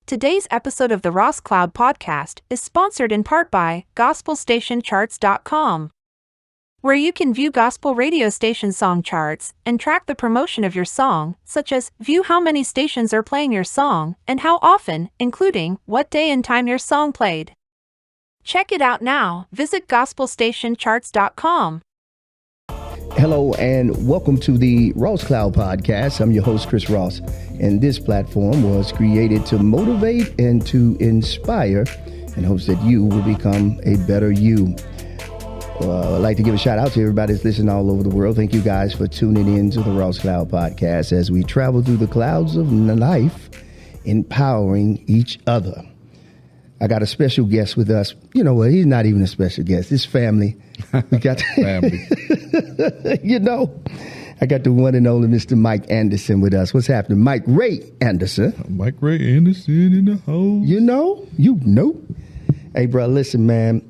Today's episode of the Ross Cloud Podcast is sponsored in part by GospelStationCharts.com, where you can view gospel radio station song charts and track the promotion of your song, such as view how many stations are playing your song and how often, including what day and time your song played. Check it out now. Visit GospelStationCharts.com. Hello and welcome to the Ross Cloud Podcast. I'm your host, Chris Ross, and this platform was created to motivate and to inspire in hopes that you will become a better you. I'd like to give a shout out to everybody that's listening all over the world. Thank you guys for tuning in to the Ross Cloud Podcast as we travel through the clouds of life, empowering each other. I got a special guest with us. You know what? He's not even a special guest. It's family. We got family. I got the one and only Mr. Mike Anderson with us. What's happening? Mike Rae Anderson. Mike Rae Anderson in the house. You know. Hey, bro, listen, man.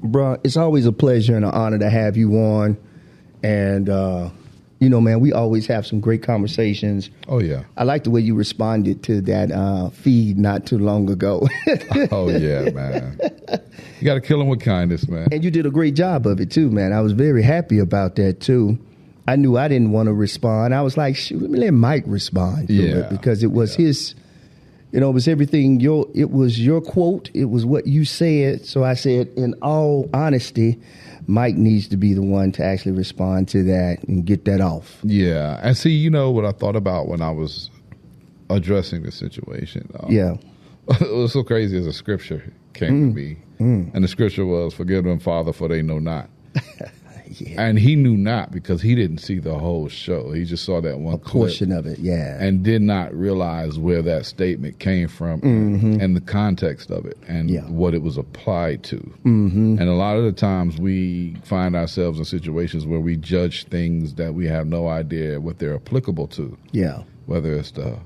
Bro, it's always a pleasure and an honor to have you on. And, man, we always have some great conversations. Oh, yeah. I like the way you responded to that feed not too long ago. Oh, yeah, man. You got to kill them with kindness, man. And you did a great job of it, too, man. I was very happy about that, too. I knew I didn't want to respond. I was like, shoot, let me let Mike respond to it because it was his, it was everything. It was your quote. It was what you said. So I said, in all honesty, Mike needs to be the one to actually respond to that and get that off. Yeah. And see, what I thought about when I was addressing the situation. Yeah. It was so crazy as a scripture came to me. And the scripture was, forgive them, Father, for they know not. Yeah. And he knew not because he didn't see the whole show. He just saw that one portion of it, yeah. And did not realize where that statement came from and the context of it and what it was applied to. And a lot of the times we find ourselves in situations where we judge things that we have no idea what they're applicable to. Yeah. Whether it's the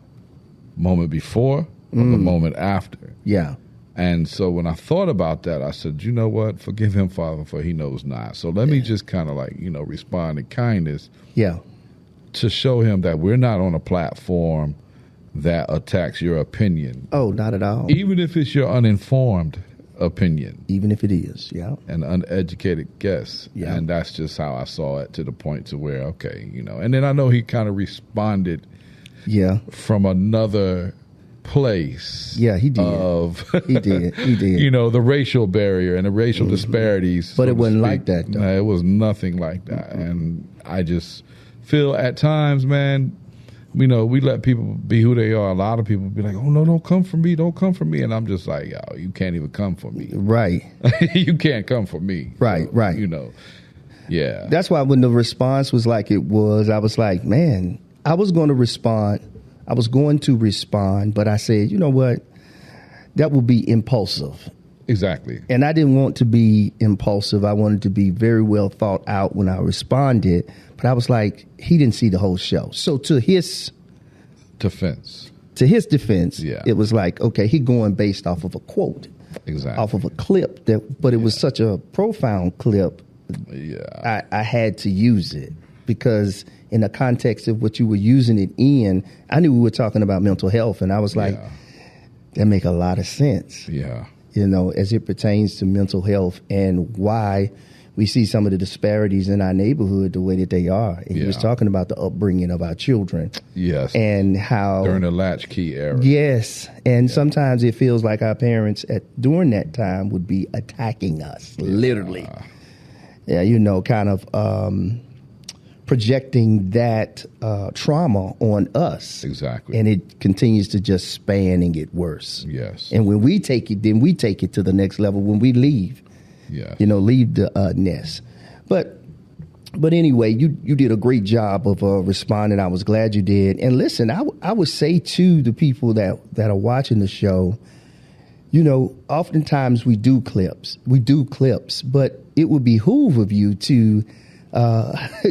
moment before or the moment after. Yeah. And so when I thought about that, I said, you know what? Forgive him, Father, for he knows not. So let me just kind of respond in kindness. Yeah. To show him that we're not on a platform that attacks your opinion. Oh, not at all. Even if it's your uninformed opinion. Even if it is, yeah. An uneducated guess. Yeah. And that's just how I saw it to the point to where, okay, And then I know he kind of responded from another place. Yeah, he did. He did. The racial barrier and the racial disparities. But it wasn't like that, though. No, it was nothing like that. And I just feel at times, man, we let people be who they are. A lot of people be like, oh, no, don't come for me. Don't come for me. And I'm just like, yo, you can't even come for me. Right. You can't come for me. Right, so, right. Yeah. That's why when the response was like it was, I was like, man, I was going to respond, but I said, you know what? That would be impulsive. Exactly. And I didn't want to be impulsive. I wanted to be very well thought out when I responded. But I was like, he didn't see the whole show. So to his defense, it was like, okay, he going based off of a quote. Exactly. Off of a clip. But it was such a profound clip. Yeah. I had to use it. Because in the context of what you were using it in, I knew we were talking about mental health. And I was like, that make a lot of sense. Yeah. As it pertains to mental health and why we see some of the disparities in our neighborhood the way that they are. And he was talking about the upbringing of our children. Yes. And how... during the latchkey era. Yes. And sometimes it feels like our parents during that time would be attacking us, literally. Yeah, kind of... projecting that trauma on us. Exactly. And it continues to just span and get worse. Yes. And when we take it, then we take it to the next level when we leave. Yeah. Leave the nest. But anyway, you did a great job of responding. I was glad you did. And listen, I would say to the people that are watching the show, oftentimes we do clips, but it would behoove of you to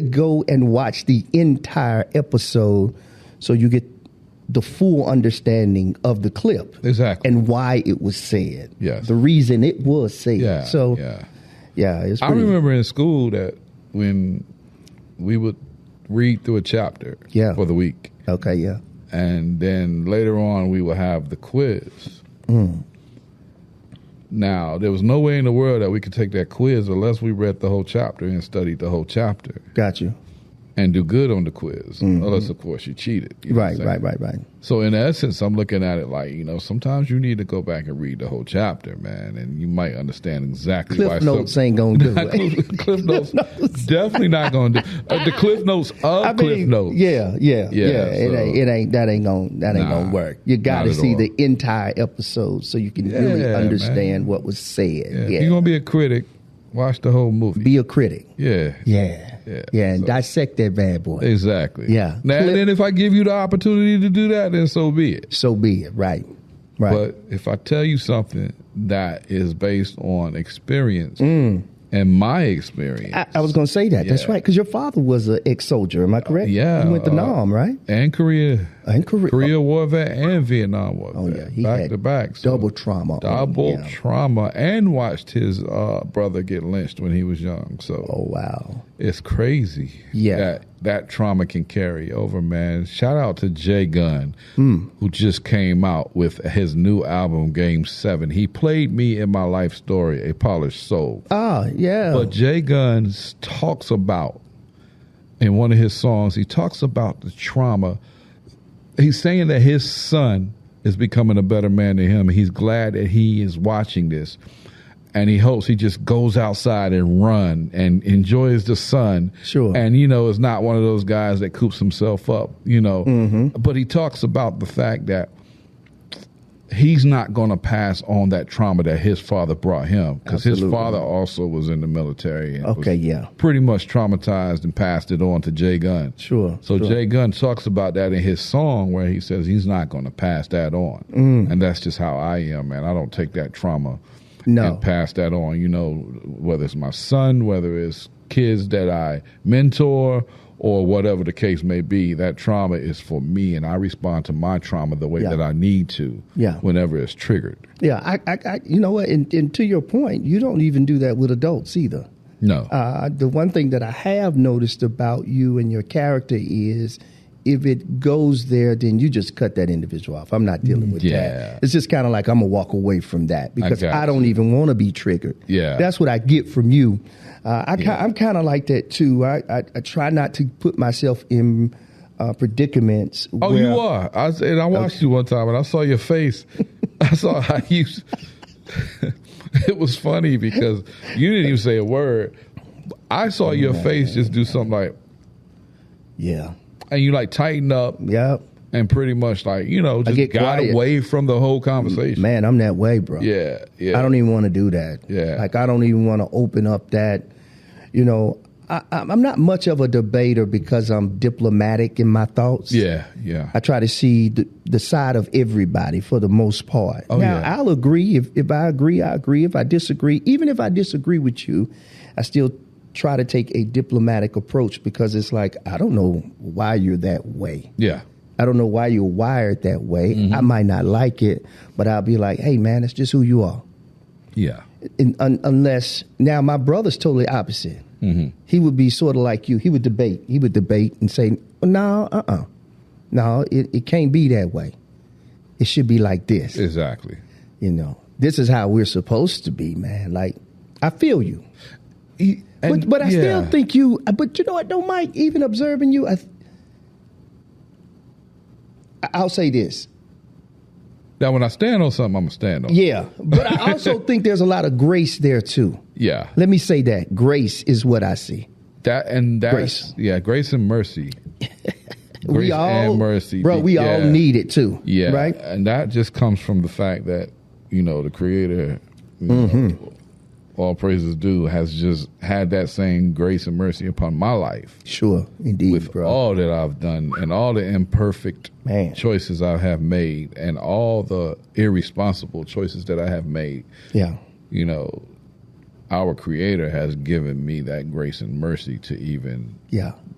go and watch the entire episode so you get the full understanding of the clip. Exactly. And why it was said. Yes. The reason it was said. Yeah. So, it's I remember in school that when we would read through a chapter for the week. Okay, yeah. And then later on, we would have the quiz. Now, there was no way in the world that we could take that quiz unless we read the whole chapter and studied the whole chapter. Got you. And do good on the quiz, unless, of course, you cheated. You know Right. So, in essence, I'm looking at it like, sometimes you need to go back and read the whole chapter, man, and you might understand exactly why. Cliff Notes ain't going to do it. Cliff Notes definitely not going to do the Cliff Notes of Cliff Notes. Yeah. So, That ain't gonna work. You got to see the entire episode so you can really understand what was said. Yeah. If you're going to be a critic, watch the whole movie. Be a critic. Yeah, and dissect that bad boy. Exactly. Yeah. Now, and then if I give you the opportunity to do that, then so be it. So be it. Right. But if I tell you something that is based on experience and my experience. I was going to say that. That's right. Because your father was an ex-soldier. Am I correct? Yeah. He went to Nam, right? And Korea. Korea War vet and Vietnam War vet. Oh, yeah. He back had to back. So double trauma. Trauma. And watched his brother get lynched when he was young. So. Oh, wow. It's crazy. Yeah. That trauma can carry over, man. Shout out to Jay Gunn, who just came out with his new album, Game 7. He played me in my life story, A Polished Soul. Ah, yeah. But Jay Gunn talks about, in one of his songs, he talks about the trauma. He's saying that his son is becoming a better man than him. He's glad that he is watching this. And he hopes he just goes outside and run and enjoys the sun. Sure. And, is not one of those guys that coops himself up, But he talks about the fact that he's not going to pass on that trauma that his father brought him. Because his father also was in the military. And was pretty much traumatized and passed it on to Jay Gunn. Sure. So Jay Gunn talks about that in his song where he says he's not going to pass that on. And that's just how I am, man. I don't take that trauma and pass that on, whether it's my son, whether it's kids that I mentor or whatever the case may be. That trauma is for me, and I respond to my trauma the way that I need to whenever it's triggered. Yeah, I you know what, and to your point, you don't even do that with adults either. No. The one thing that I have noticed about you and your character is if it goes there, then you just cut that individual off. I'm not dealing with that. It's just kind of like I'm going to walk away from that because I don't even want to be triggered. Yeah. That's what I get from you. I'm kind of like that, too. I try not to put myself in predicaments. Oh, you are. I watched you one time, and I saw your face. I saw how you... It was funny because you didn't even say a word. I saw your face just do something like... Yeah. And you tighten up. Yep. And pretty much just got away from the whole conversation. Man, I'm that way, bro. Yeah. I don't even want to do that. Yeah. I don't even want to open up that, I'm not much of a debater because I'm diplomatic in my thoughts. Yeah. I try to see the side of everybody for the most part. I'll agree. If I agree, I agree. If I disagree, even if I disagree with you, I still try to take a diplomatic approach because it's like, I don't know why you're that way. Yeah. I don't know why you're wired that way. I might not like it, but I'll be like, hey, man, that's just who you are. Yeah. Unless, now my brother's totally opposite. He would be sort of like you. He would debate and say, no, no, it can't be that way. It should be like this. Exactly. This is how we're supposed to be, man. Like, I feel you. But I still think you, but you know what, though, Mike, even observing you, I'll say this. Now, when I stand on something, I'm going to stand on it. Yeah, but I also think there's a lot of grace there, too. Yeah. Let me say that. Grace is what I see. Grace. Yeah, grace and mercy. Grace and mercy. Bro, we all need it, too. Yeah. Right? And that just comes from the fact that, the Creator, all praises due, has just had that same grace and mercy upon my life. Sure, indeed, with bro. all that I've done and all the imperfect choices I have made and all the irresponsible choices that I have made. Yeah. Our Creator has given me that grace and mercy to even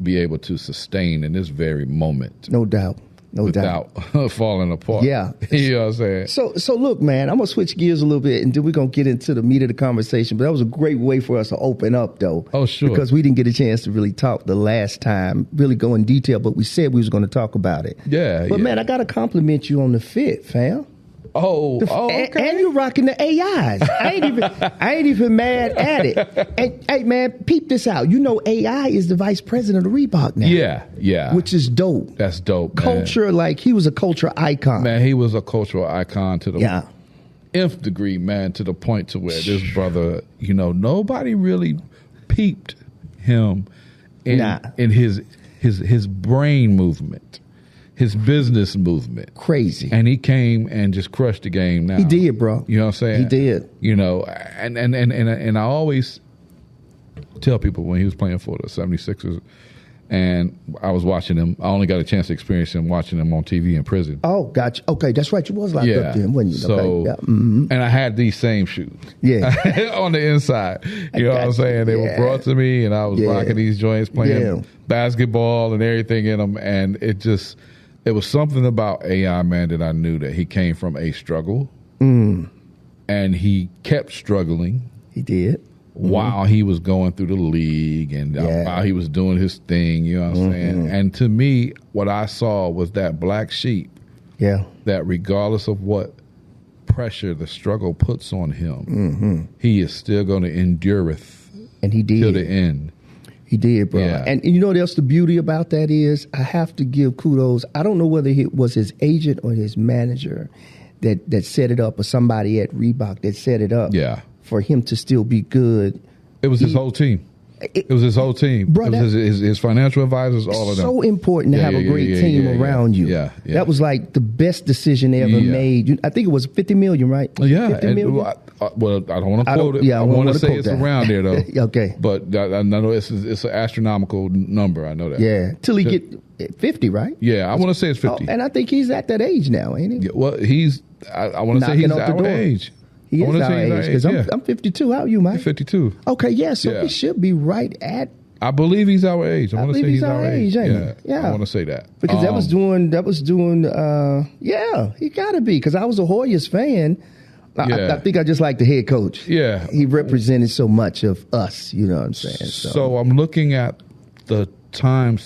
be able to sustain in this very moment. No doubt. without falling apart. Yeah. You know what I'm saying? So look, man, I'm going to switch gears a little bit, and then we're going to get into the meat of the conversation. But that was a great way for us to open up, though. Oh, sure. Because we didn't get a chance to really talk the last time, really go in detail, but we said we was going to talk about it. Yeah. But, man, I got to compliment you on the fit, fam. Okay. And you're rocking the AIs. I ain't even mad at it. And, hey, man, peep this out. You know, AI is the vice president of Reebok now. Yeah. Which is dope. That's dope, man. Culture, like he was a culture icon. Man, he was a cultural icon to the nth degree, man, to the point to where this brother, you know, nobody really peeped him in his brain movement. His business movement. Crazy. And he came and just crushed the game now. He did, bro. You know what I'm saying? He did. You know, and I always tell people when he was playing for the 76ers, and I was watching him, I only got a chance to experience him watching him on TV in prison. Oh, gotcha. Okay, that's right. You was locked up then, wasn't you? So, okay. Yeah. Mm-hmm. And I had these same shoes. Yeah. On the inside. You know what I'm saying? They were brought to me, and I was rocking these joints, playing basketball and everything in them, and it was something about AI, man, that I knew that he came from a struggle, and he kept struggling. He did. While he was going through the league and while he was doing his thing, you know what I'm saying? And to me, what I saw was that black sheep, that regardless of what pressure the struggle puts on him, he is still going to endureth and he did. Till the end. He did, bro. Yeah. And you know what else the beauty about that is? I have to give kudos. I don't know whether it was his agent or his manager that set it up, or somebody at Reebok that set it up for him to still be good. It was his whole team. It was his whole team. Bro, it was his financial advisors, all of them. So important to have a great team around you. Yeah. That was like the best decision they ever made. I think it was $50 million, right? Yeah. 50 million? Well, I don't want to quote it. Yeah, I want to say it's around there, though. Okay. But I know it's an astronomical number. I know that. Yeah. Till he get 50, right? Yeah, I want to say it's 50. And I think he's at that age now, ain't he? Yeah, well, I want to say he's our age. He is our age, because I'm 52. How are you, Mike? 52. Okay, so he should be right at. I believe he's our age. I want to say he's our age. Ain't he? I want to say that. Because that was doing, he got to be, because I was a Hoyas fan. I think I just like the head coach. Yeah. He represented so much of us, you know what I'm saying? So I'm looking at the time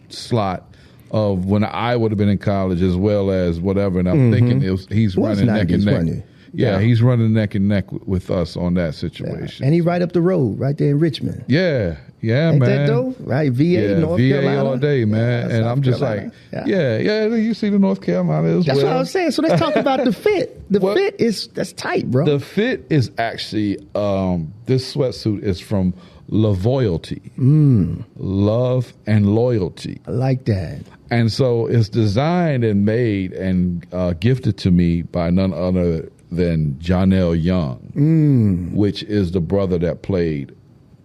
slot of when I would have been in college as well as whatever, and I'm thinking he's running neck and neck. Yeah, he's running neck and neck with us on that situation. Yeah. And he right up the road, right there in Richmond. Yeah, Ain't man. That though? Right, VA, North Carolina. all day, man. And I'm just Carolina. like, you see the North Carolina as That's well. what I was saying. So let's talk about the fit. Fit that's tight, bro. The fit is actually, this sweatsuit is from Lavoyalty. Love and loyalty. I like that. And so it's designed and made and gifted to me by none other than Jonell Young, which is the brother that played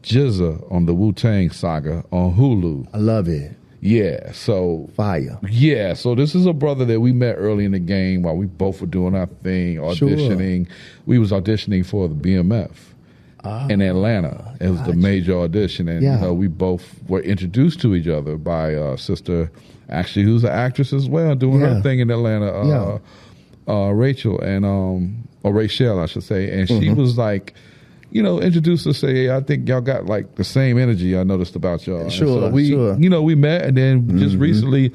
Jizza on the Wu-Tang Saga on Hulu. I love it. Yeah, so... Fire. Yeah, so this is a brother that we met early in the game while we both were doing our thing, auditioning. Sure. We was auditioning for the BMF in Atlanta. It was the major audition, and we both were introduced to each other by a sister, actually, who's an actress as well, doing her thing in Atlanta, Rachel, and or Rachel, I should say. And she was like... introduced us, say, hey, I think y'all got like the same energy I noticed about y'all. Sure, so we met, and then just recently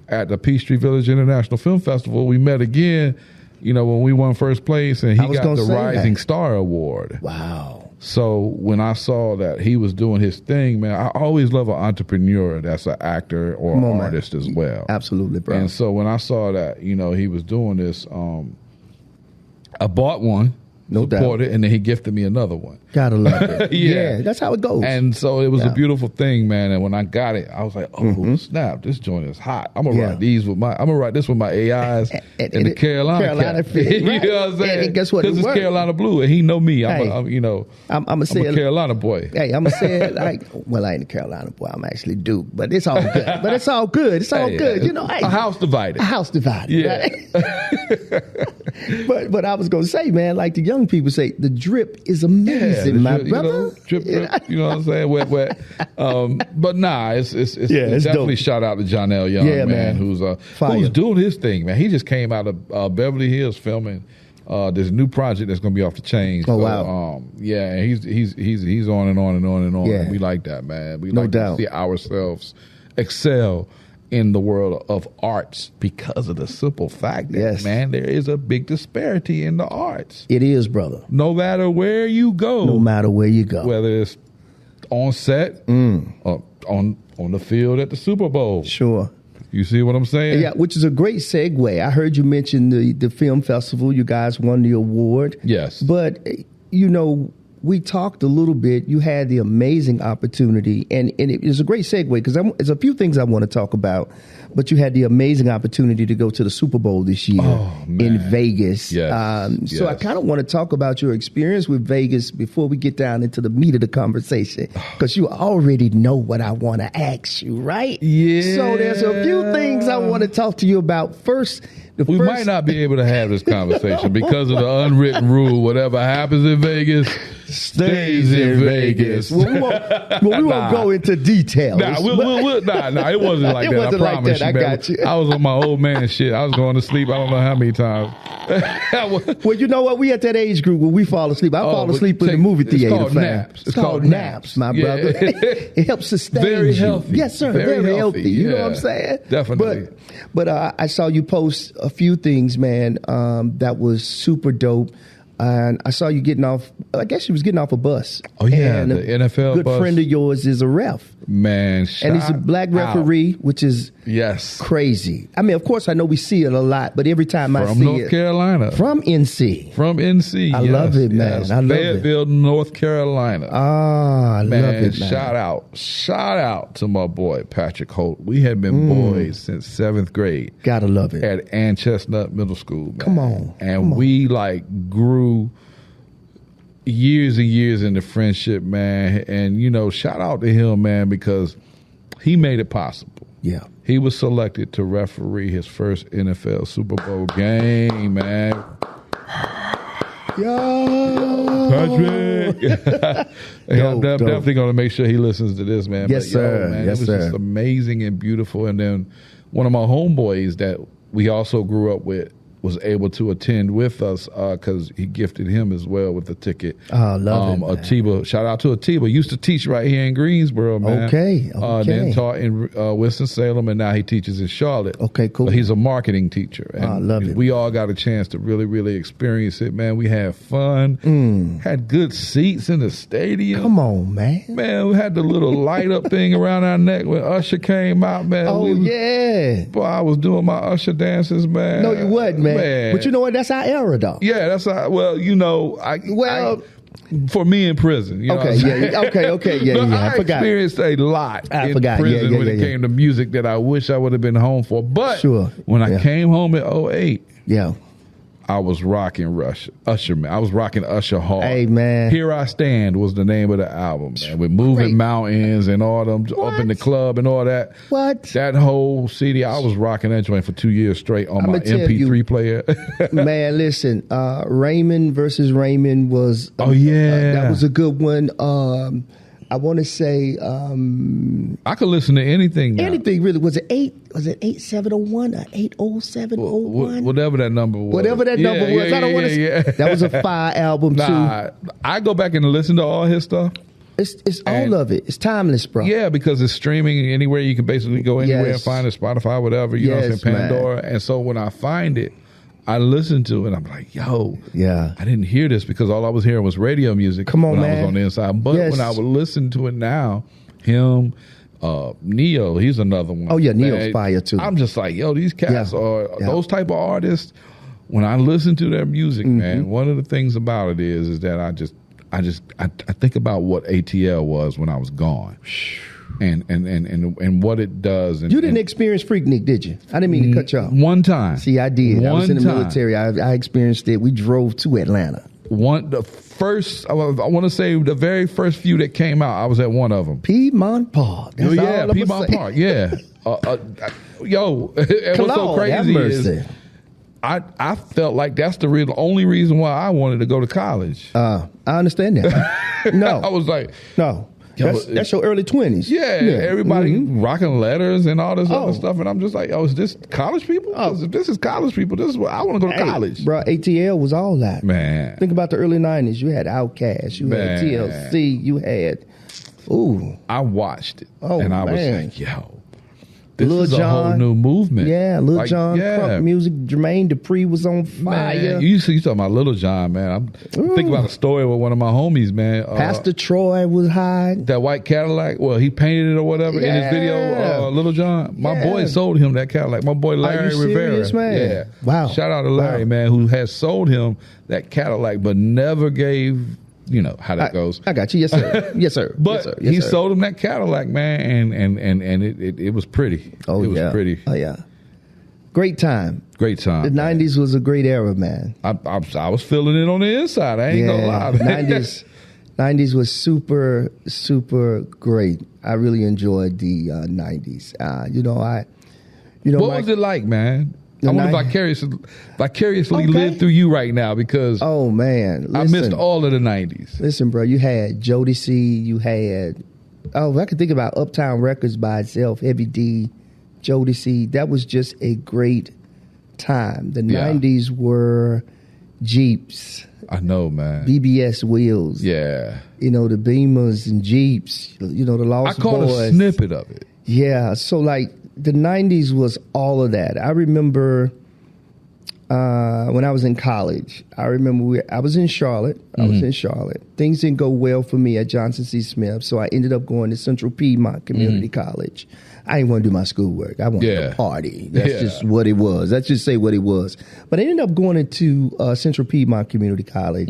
at the Peachtree Village International Film Festival, we met again, when we won first place, and he got the Rising Star Award. Wow. So when I saw that he was doing his thing, man, I always love an entrepreneur that's an actor or an artist as well. Absolutely, bro. And so when I saw that, he was doing this, I bought one. No doubt. And then he gifted me another one. Gotta love it. Yeah, that's how it goes. And so it was a beautiful thing, man. And when I got it, I was like, "Oh snap! This joint is hot. I'm gonna ride this with my AIs and the Carolina fit. Right. You know what I'm saying? And guess what? Because it's Carolina blue, and he know me. Hey, I'm a Carolina boy. Hey, I'm gonna say it like, well, I ain't a Carolina boy. I'm actually Duke, but it's all good. It's all good. A house divided. Yeah. Right? But I was gonna say, man, like the young young people say the drip is amazing, my brother. You know, drip, you know what I'm saying? Wet. But nah, it's definitely dope. Shout out to Jonell Young, man, who's doing his thing, man. He just came out of Beverly Hills filming this new project that's going to be off the chain. Oh, wow. And he's on and on and on and on. Yeah. And we like that, man. We no like doubt. to see ourselves excel in the world of arts because of the simple fact that, man, there is a big disparity in the arts. It is, brother. No matter where you go. No matter where you go. Whether it's on set or on the field at the Super Bowl. Sure. You see what I'm saying? Yeah, which is a great segue. I heard you mention the film festival. You guys won the award. Yes. But, you know, we talked a little bit. You had the amazing opportunity, and it is a great segue because there's a few things I want to talk about, but you had the amazing opportunity to go to the Super Bowl this year in Vegas. Yes. So I kind of want to talk about your experience with Vegas before we get down into the meat of the conversation, because you already know what I want to ask you, right? Yeah. So there's a few things I want to talk to you about. First, we might not be able to have this conversation because of the unwritten rule. Whatever happens in Vegas stays in Vegas. Well, we won't go into details. Nah, it wasn't like that. I promise you, man. Got you. I was on my old man shit. I was going to sleep. I don't know how many times. Well, you know what? We at that age group where we fall asleep. I fall asleep in the movie theater. It's called naps. It's called naps, my brother. It helps sustain very you. Healthy. Yes, sir. Very healthy. You know what I'm saying? Definitely. But I saw you post a few things, man, that was super dope. And I saw you getting off, I guess you was getting off a bus. Oh, yeah, and the NFL good bus. Friend of yours is a ref. Man, and he's a black referee, which is crazy. I mean, of course, I know we see it a lot, but every time I see it. From North Carolina. From NC. From NC, I love it, man. I love Fayetteville, North Carolina. I love it, man. Shout out to my boy, Patrick Holt. We had been boys since 7th grade. Gotta love it. At Ann Chestnut Middle School, man. Come on. And we, grew years and years into friendship, man. And, shout out to him, man, because he made it possible. Yeah. He was selected to referee his first NFL Super Bowl game, man. Yo, Patrick. I'm definitely going to make sure he listens to this, man. Yes, sir. Man, it was just amazing and beautiful. And then one of my homeboys that we also grew up with was able to attend with us because he gifted him as well with a ticket. Oh, love it, Atiba. Shout out to Atiba. Used to teach right here in Greensboro, man. Okay. Then taught in Winston-Salem, and now he teaches in Charlotte. Okay, cool. But he's a marketing teacher. And I love it. We all got a chance to really, really experience it, man. We had fun. Had good seats in the stadium. Come on, man. Man, we had the little light up thing around our neck when Usher came out, man. Boy, I was doing my Usher dances, man. No, you wasn't, man. But you know what? That's our era, though. Yeah, that's our, for me in prison. You know okay, I forgot. I experienced a lot in prison when it came to music that I wish I would have been home for. But when I came home in 2008, I was rocking Usher, man. I was rocking Usher hard. Hey, man. Here I Stand was the name of the album, man. With Moving Mountains and all them up in the club and all that. What? That whole CD, I was rocking that joint for 2 years straight on my MP3 player. Man, listen, Raymond versus Raymond was... that was a good one. I want to say... I could listen to anything now. Anything, really. Was it 8701 or 80701? Whatever that number was. Whatever that number was. I don't want to... That was a fire album, too. I go back and listen to all his stuff. It's all of it. It's timeless, bro. Yeah, because it's streaming anywhere. You can basically go anywhere and find it, Spotify, whatever. You know what I'm saying? Pandora. Man. And so when I find it, I listen to it, and I'm like, yo, I didn't hear this because all I was hearing was radio music when I was on the inside. But when I would listen to it now, him, Neo, he's another one. Oh, yeah, Neo's fire, too. I'm just like, yo, these cats are those type of artists. When I listen to their music, man, one of the things about it is that I think about what ATL was when I was gone. And what it does. And, you didn't experience Freaknik, did you? I didn't mean to cut you off. One time. See, I did. I was in the military. I experienced it. We drove to Atlanta. I want to say the very first few that came out, I was at one of them. Piedmont Park. That's Piedmont Park. Yeah. What's so crazy is I felt like that's the only reason why I wanted to go to college. I understand that. No. I was like, no. That's your early 20s. Yeah, everybody rocking letters and all this other stuff. And I'm just like, is this college people? If this is college people, this is what I want to go to college. Bro, ATL was all that. Man. Think about the early 90s. You had Outkast. You had TLC. You had, I watched it. Oh, and I was man. like, yo. This Lil is a Jon, whole new movement. Yeah, Lil Jon, crunk music. Jermaine Dupri was on fire. Man, you talking about Lil Jon, man. I'm thinking about a story with one of my homies, man. Pastor Troy was high. That white Cadillac, well, he painted it or whatever in his video, Lil Jon. My boy sold him that Cadillac. My boy Larry Rivera. Man? Yeah. Wow. Shout out to Larry, man, who has sold him that Cadillac but never gave... You know how that goes. I got you. Yes, sir. Yes, sir. But he sir. sold him that Cadillac, man, and it was pretty. Oh, it was pretty. Oh, yeah. Great time. Great time. The 90s was a great era, man. I was feeling it on the inside. I ain't gonna lie. 90s was super, super great. I really enjoyed the 90s. What was it like, man? I want to vicariously live through you right now because man, I missed all of the 90s. Listen, bro, you had Jodeci, you had I could think about Uptown Records by itself, Heavy D, Jodeci. That was just a great time. The 90s were Jeeps. I know, man. BBS wheels. Yeah. The Beamers and Jeeps. The Lost Boys. I caught a snippet of it. Yeah, so like the 90s was all of that. I remember when I was in college, I was in Charlotte. Things didn't go well for me at Johnson C. Smith, so I ended up going to Central Piedmont Community College. I didn't want to do my schoolwork. I wanted to party. That's just what it was. Let's just say what it was. But I ended up going into Central Piedmont Community College.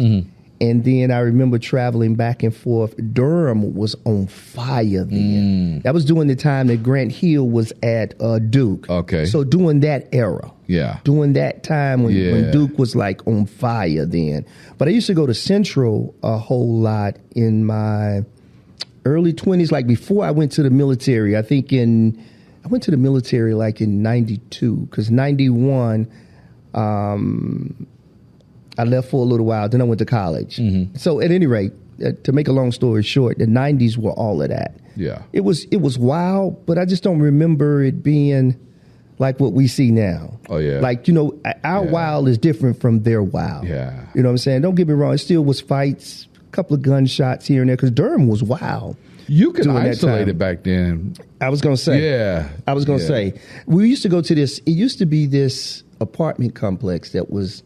And then I remember traveling back and forth. Durham was on fire then. That was during the time that Grant Hill was at Duke. Okay. So during that era. Yeah. During that time when Duke was like on fire then. But I used to go to Central a whole lot in my early 20s, like before I went to the military. I went to the military like in 92, because 91, I left for a little while, then I went to college. So at any rate, to make a long story short, the 90s were all of that. Yeah. It was wild, but I just don't remember it being like what we see now. Oh, yeah. Like, our wild is different from their wild. Yeah. You know what I'm saying? Don't get me wrong, it still was fights, a couple of gunshots here and there, because Durham was wild. You can isolate it back then. I was going to say. Yeah. I was going to say. We used to go to it used to be this apartment complex that was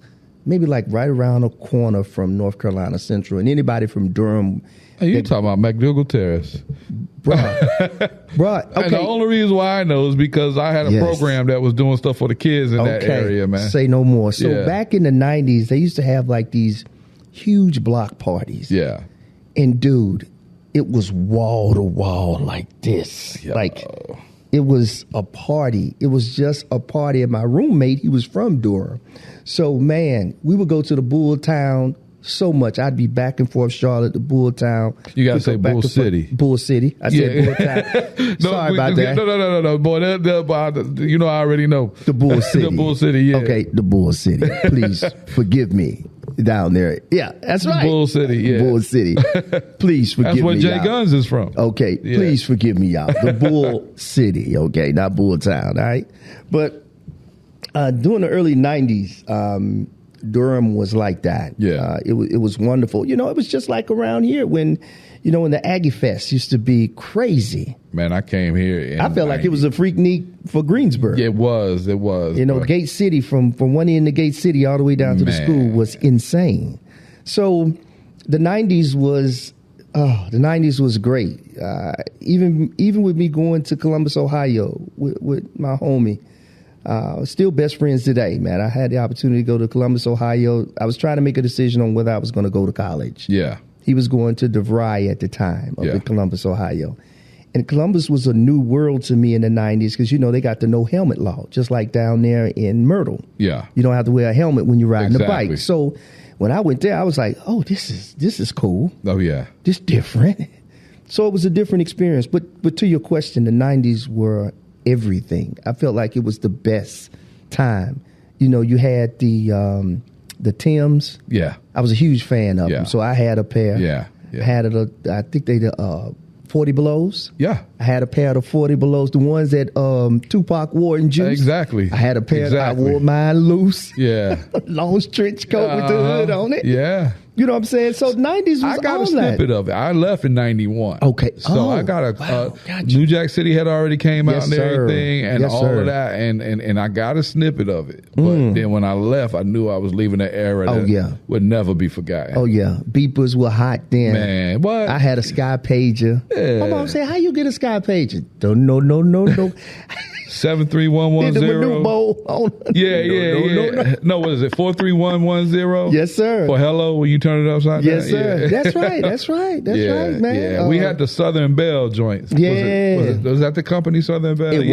maybe like right around a corner from North Carolina Central, and anybody from Durham. Hey, you talking about McDougal Terrace. Bruh. Okay. And the only reason why I know is because I had a program that was doing stuff for the kids in that area, man. Say no more. So back in the 90s, they used to have like these huge block parties. Yeah. And dude, it was wall to wall like this. Yo. Like, it was a party. It was just a party. And my roommate, he was from Durham. So, man, we would go to the Bull Town so much. I'd be back and forth Charlotte to Bull Town. You got to say Bull City. Bull City. I said Bull Town. Sorry about that. No. Boy, I already know. The Bull City. The Bull City, yeah. Okay, the Bull City. Please forgive me down there. Yeah, that's right. Bull City, yeah. Bull City. Please forgive me, That's where Jay y'all. Guns is from. Okay, please forgive me, y'all. The Bull City, okay, not Bull Town, all right? But during the early 90s, Durham was like that. Yeah. It was wonderful. It was just like around here when the Aggie Fest used to be crazy. Man, I came here. I felt like it was a Freaknik for Greensboro. It was. Gate City, from one end of Gate City all the way down to the school was insane. So the 90s was great. Even with me going to Columbus, Ohio with my homie. Still best friends today, man. I had the opportunity to go to Columbus, Ohio. I was trying to make a decision on whether I was going to go to college. Yeah. He was going to DeVry at the time up in Columbus, Ohio. And Columbus was a new world to me in the 90s because, they got the no helmet law, just like down there in Myrtle. Yeah. You don't have to wear a helmet when you're riding the bike. So when I went there, I was like, oh, this is cool. Oh, yeah. This different. So it was a different experience. But to your question, the 90s were everything. I felt like it was the best time you had the Timbs. Yeah. I was a huge fan of them, so I had a pair. Yeah. I had I think they 40 Belows. Yeah. I had a pair of 40 Belows, the ones that Tupac wore in Juice. Exactly. I had a pair. I wore mine loose. Yeah. Long trench coat with the hood on it. Yeah. You know what I'm saying? So 90s was I got all a snippet of it. I left in 91. Okay. So I got New Jack City had already came out and everything and all of that. And I got a snippet of it. But then when I left, I knew I was leaving an era that would never be forgotten. Oh, yeah. Beepers were hot then. Man, what? I had a Sky Pager. Yeah. My mom said, how you get a Sky Pager? No. 73110. Yeah. No, what is it? 43110? Yes, sir. For hello when you turn it upside down? Yes, sir. Yeah. That's right, man. Yeah. We had the Southern Bell joints. Yeah. Was that the company Southern Bell? It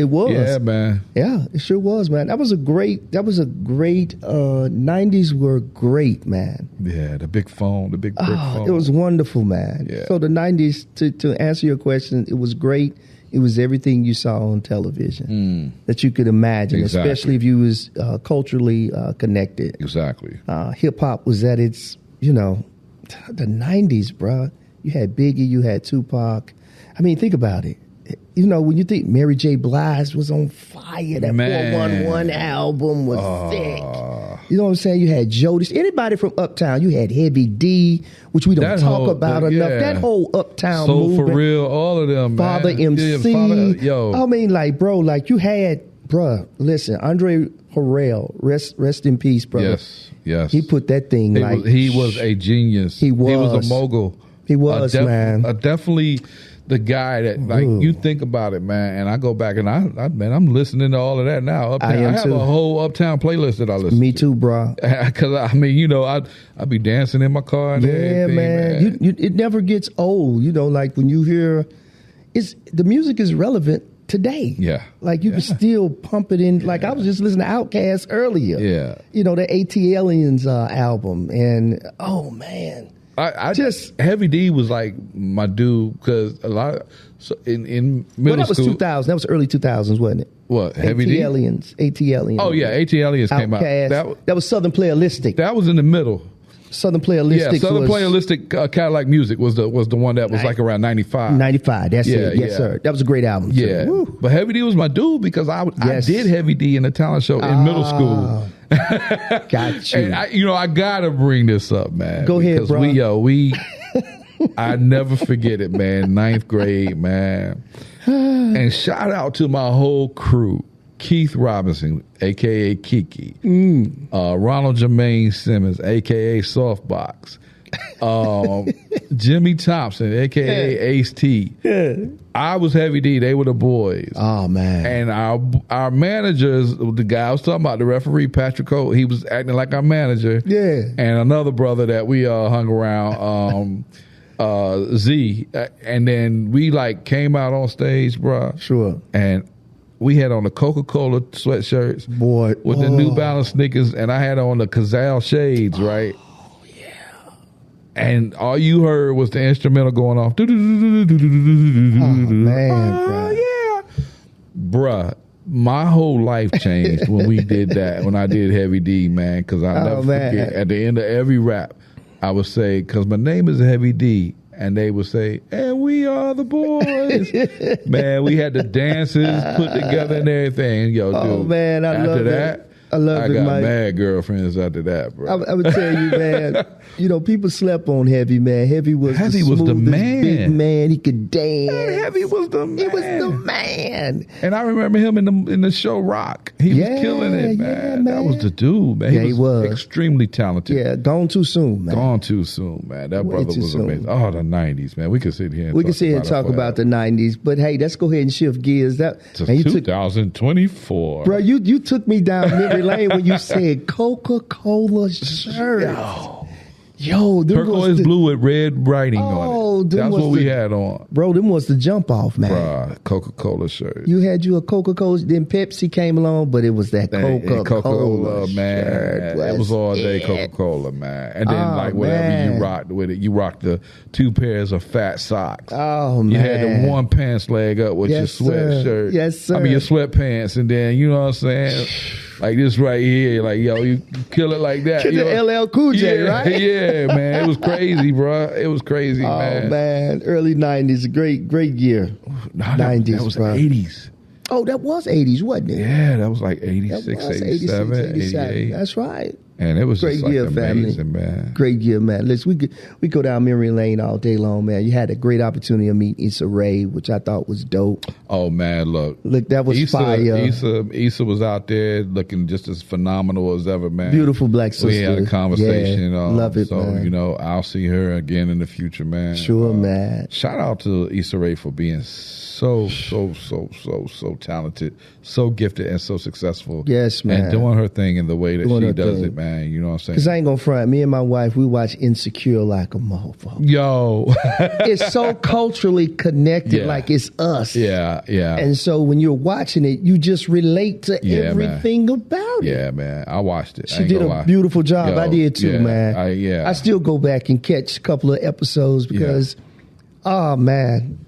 was. Yeah, man. Yeah, it sure was, man. That was a great 90s were great, man. Yeah, the big phone, the big brick phone. It was wonderful, man. Yeah. So the 90s, to answer your question, it was great. It was everything you saw on television that you could imagine, especially if you was culturally connected. Exactly. Hip hop was at its, the 90s, bruh. You had Biggie, you had Tupac. I mean, think about it. When you think Mary J. Blige was on fire, that 411 album was sick. You know what I'm saying? You had Jodeci. Anybody from Uptown. You had Heavy D, which we don't talk about enough. That whole Uptown Soul movement. For Real, all of them, Father man. MC. I mean, you had, listen, Andre Harrell, rest in peace, brother. Yes. He put that thing he was a genius. He was. He was a mogul. He was, man. Definitely the guy that, you think about it, man, and I go back and I'm listening to all of that now. Uptown. I have a whole Uptown playlist that I listen to. Me too, bro. Because, I'd be dancing in my car and everything, man. It never gets old. When you hear, the music is relevant today. Yeah. You can still pump it in. I was just listening to Outkast earlier. Yeah. The AT-Aliens album. And, oh, man. Heavy D was my dude because a lot of in middle that was school. 2000. That was early 2000s, wasn't it? What, Heavy D? AT-Aliens. Oh yeah, AT-Aliens came out. That was Southern Playalistic. That was in the middle. Southern Playalistic. Yeah, Southern Playalistic Cadillac Music was the one that was around 95. 95. That's it. Yes, sir. That was a great album. Yeah, but Heavy D was my dude because I did Heavy D in the talent show in middle school. Got you. And I gotta bring this up, man. Go ahead, bro. I never forget it, man. 9th grade, man. And shout out to my whole crew. Keith Robinson, a.k.a. Kiki. Ronald Jermaine Simmons, a.k.a. Softbox. Jimmy Thompson, a.k.a. Ace T. I was Heavy D. They were the boys. Oh, man. And our managers, the guy I was talking about, the referee, Patrick Cole, he was acting like our manager. Yeah. And another brother that we hung around, Z. And then we came out on stage, bro. Sure. And we had on the Coca-Cola sweatshirts. Boy. With the New Balance sneakers. And I had on the Cazal shades, right? And all you heard was the instrumental going off. Oh, man, bro. Yeah. Bruh, my whole life changed when we did that, when I did Heavy D, man, because I'll never forget. At the end of every rap, I would say, because my name is Heavy D, and they would say, and we are the boys. Man, we had the dances put together and everything. Yo, dude. Oh, man, I love that. I got mad girlfriends after that, bro. I would tell you, man. People slept on Heavy, man. Heavy was the man. Big man. He could dance. Man, Heavy was the man. He was the man. And I remember him in the show Rock. He was killing it, man. Yeah, man. That was the dude, man. He was extremely talented. Yeah, gone too soon, man. That brother was amazing. Oh, the 90s, man. We could sit here and talk about the 90s, but hey, let's go ahead and shift gears. To 2024. Bro, you took me down memory lane when you said Coca-Cola shirt. Yo, turquoise blue with red writing on it. That's what we had on. Bro, them was the jump off, man. Bruh, Coca-Cola shirt. You had a Coca-Cola, then Pepsi came along, but it was that Coca-Cola man. Shirt. It was all day Coca-Cola, man. And then whatever you rocked with it, you rocked the 2 pairs of fat socks. Oh, man. You had the one pants leg up with your sweatshirt. Yes, sir. I mean, your sweatpants, and then, you know what I'm saying? like this right here. Like, yo, you kill it like that. You know? LL Cool J, yeah, right? Yeah, man. It was crazy, bro. It was crazy, man. Oh, man. Early 90s, great year. No, 90s, that was bro. 80s. Oh, that was 80s, wasn't it? Yeah, that was like 86, That was 87, 88. That's right. And it was Great just like year, amazing, family. man. Great year, man. Listen, we go down memory lane all day long, man. You had a great opportunity to meet Issa Rae, which I thought was dope. Oh, man, look, that was fire. Issa was out there looking just as phenomenal as ever, man. Beautiful black sister. We had a conversation. Yeah, love it, so, man. you know, I'll see her again in the future, man. Sure, man. Shout out to Issa Rae for being so talented, so gifted, and so successful. Yes, man. And doing her thing in the way that she does it, man. You know what I'm saying? Because I ain't gonna front. Me and my wife, we watch Insecure like a motherfucker. Yo. It's so culturally connected, like it's us. Yeah. And so when you're watching it, you just relate to everything about it. Yeah, man. I watched it. She did a beautiful job. I did too, man. I still go back and catch a couple of episodes because, oh, man.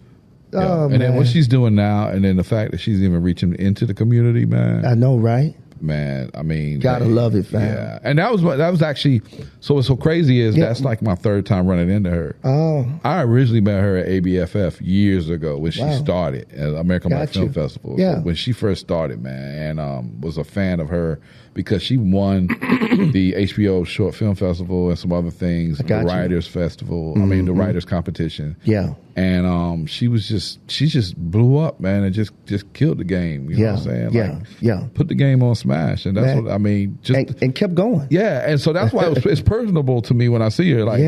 Oh, and then what she's doing now, and then the fact that she's even reaching into the community, man. I know, right? Man, I mean, gotta love it, fam. Yeah, and that was actually what's so crazy is that's like my third time running into her. Oh, I originally met her at ABFF years ago when she started at American Black Film Festival. Yeah, so when she first started, man, and was a fan of her because she won the HBO Short Film Festival and some other things, the Writers Festival. I mean, the Writers Competition. Yeah. And she just blew up, man, and just killed the game. You know what I'm saying? Like, put the game on smash, and that's what I mean. Just and kept going. Yeah, and so that's why it's personable to me when I see her. Like,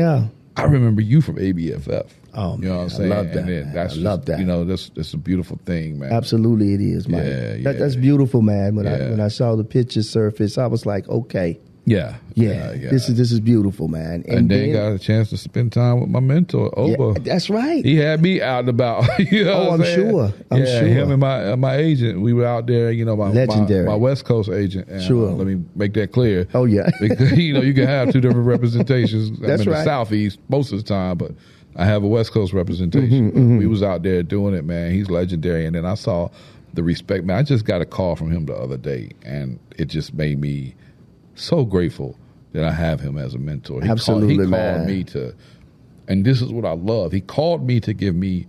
I remember you from ABFF. Oh, you know what I'm saying? I love that. And I love that. You know, that's a beautiful thing, man. Absolutely, it is, man. That's beautiful, man. When I saw the picture surface, I was like, okay. Yeah. This is beautiful, man. And then got a chance to spend time with my mentor, Oba. Yeah, that's right. He had me out and about. You know I'm sure. I'm sure. Him and my agent, we were out there. You know, my West Coast agent. And, let me make that clear. Oh yeah, because you know you can have two different representations. That's I'm in right. the Southeast most of the time, but I have a West Coast representation. We was out there doing it, man. He's legendary. And then I saw the respect, man. I just got a call from him the other day, and it just made me so grateful that I have him as a mentor. He called me to, and this is what I love. He called me to give me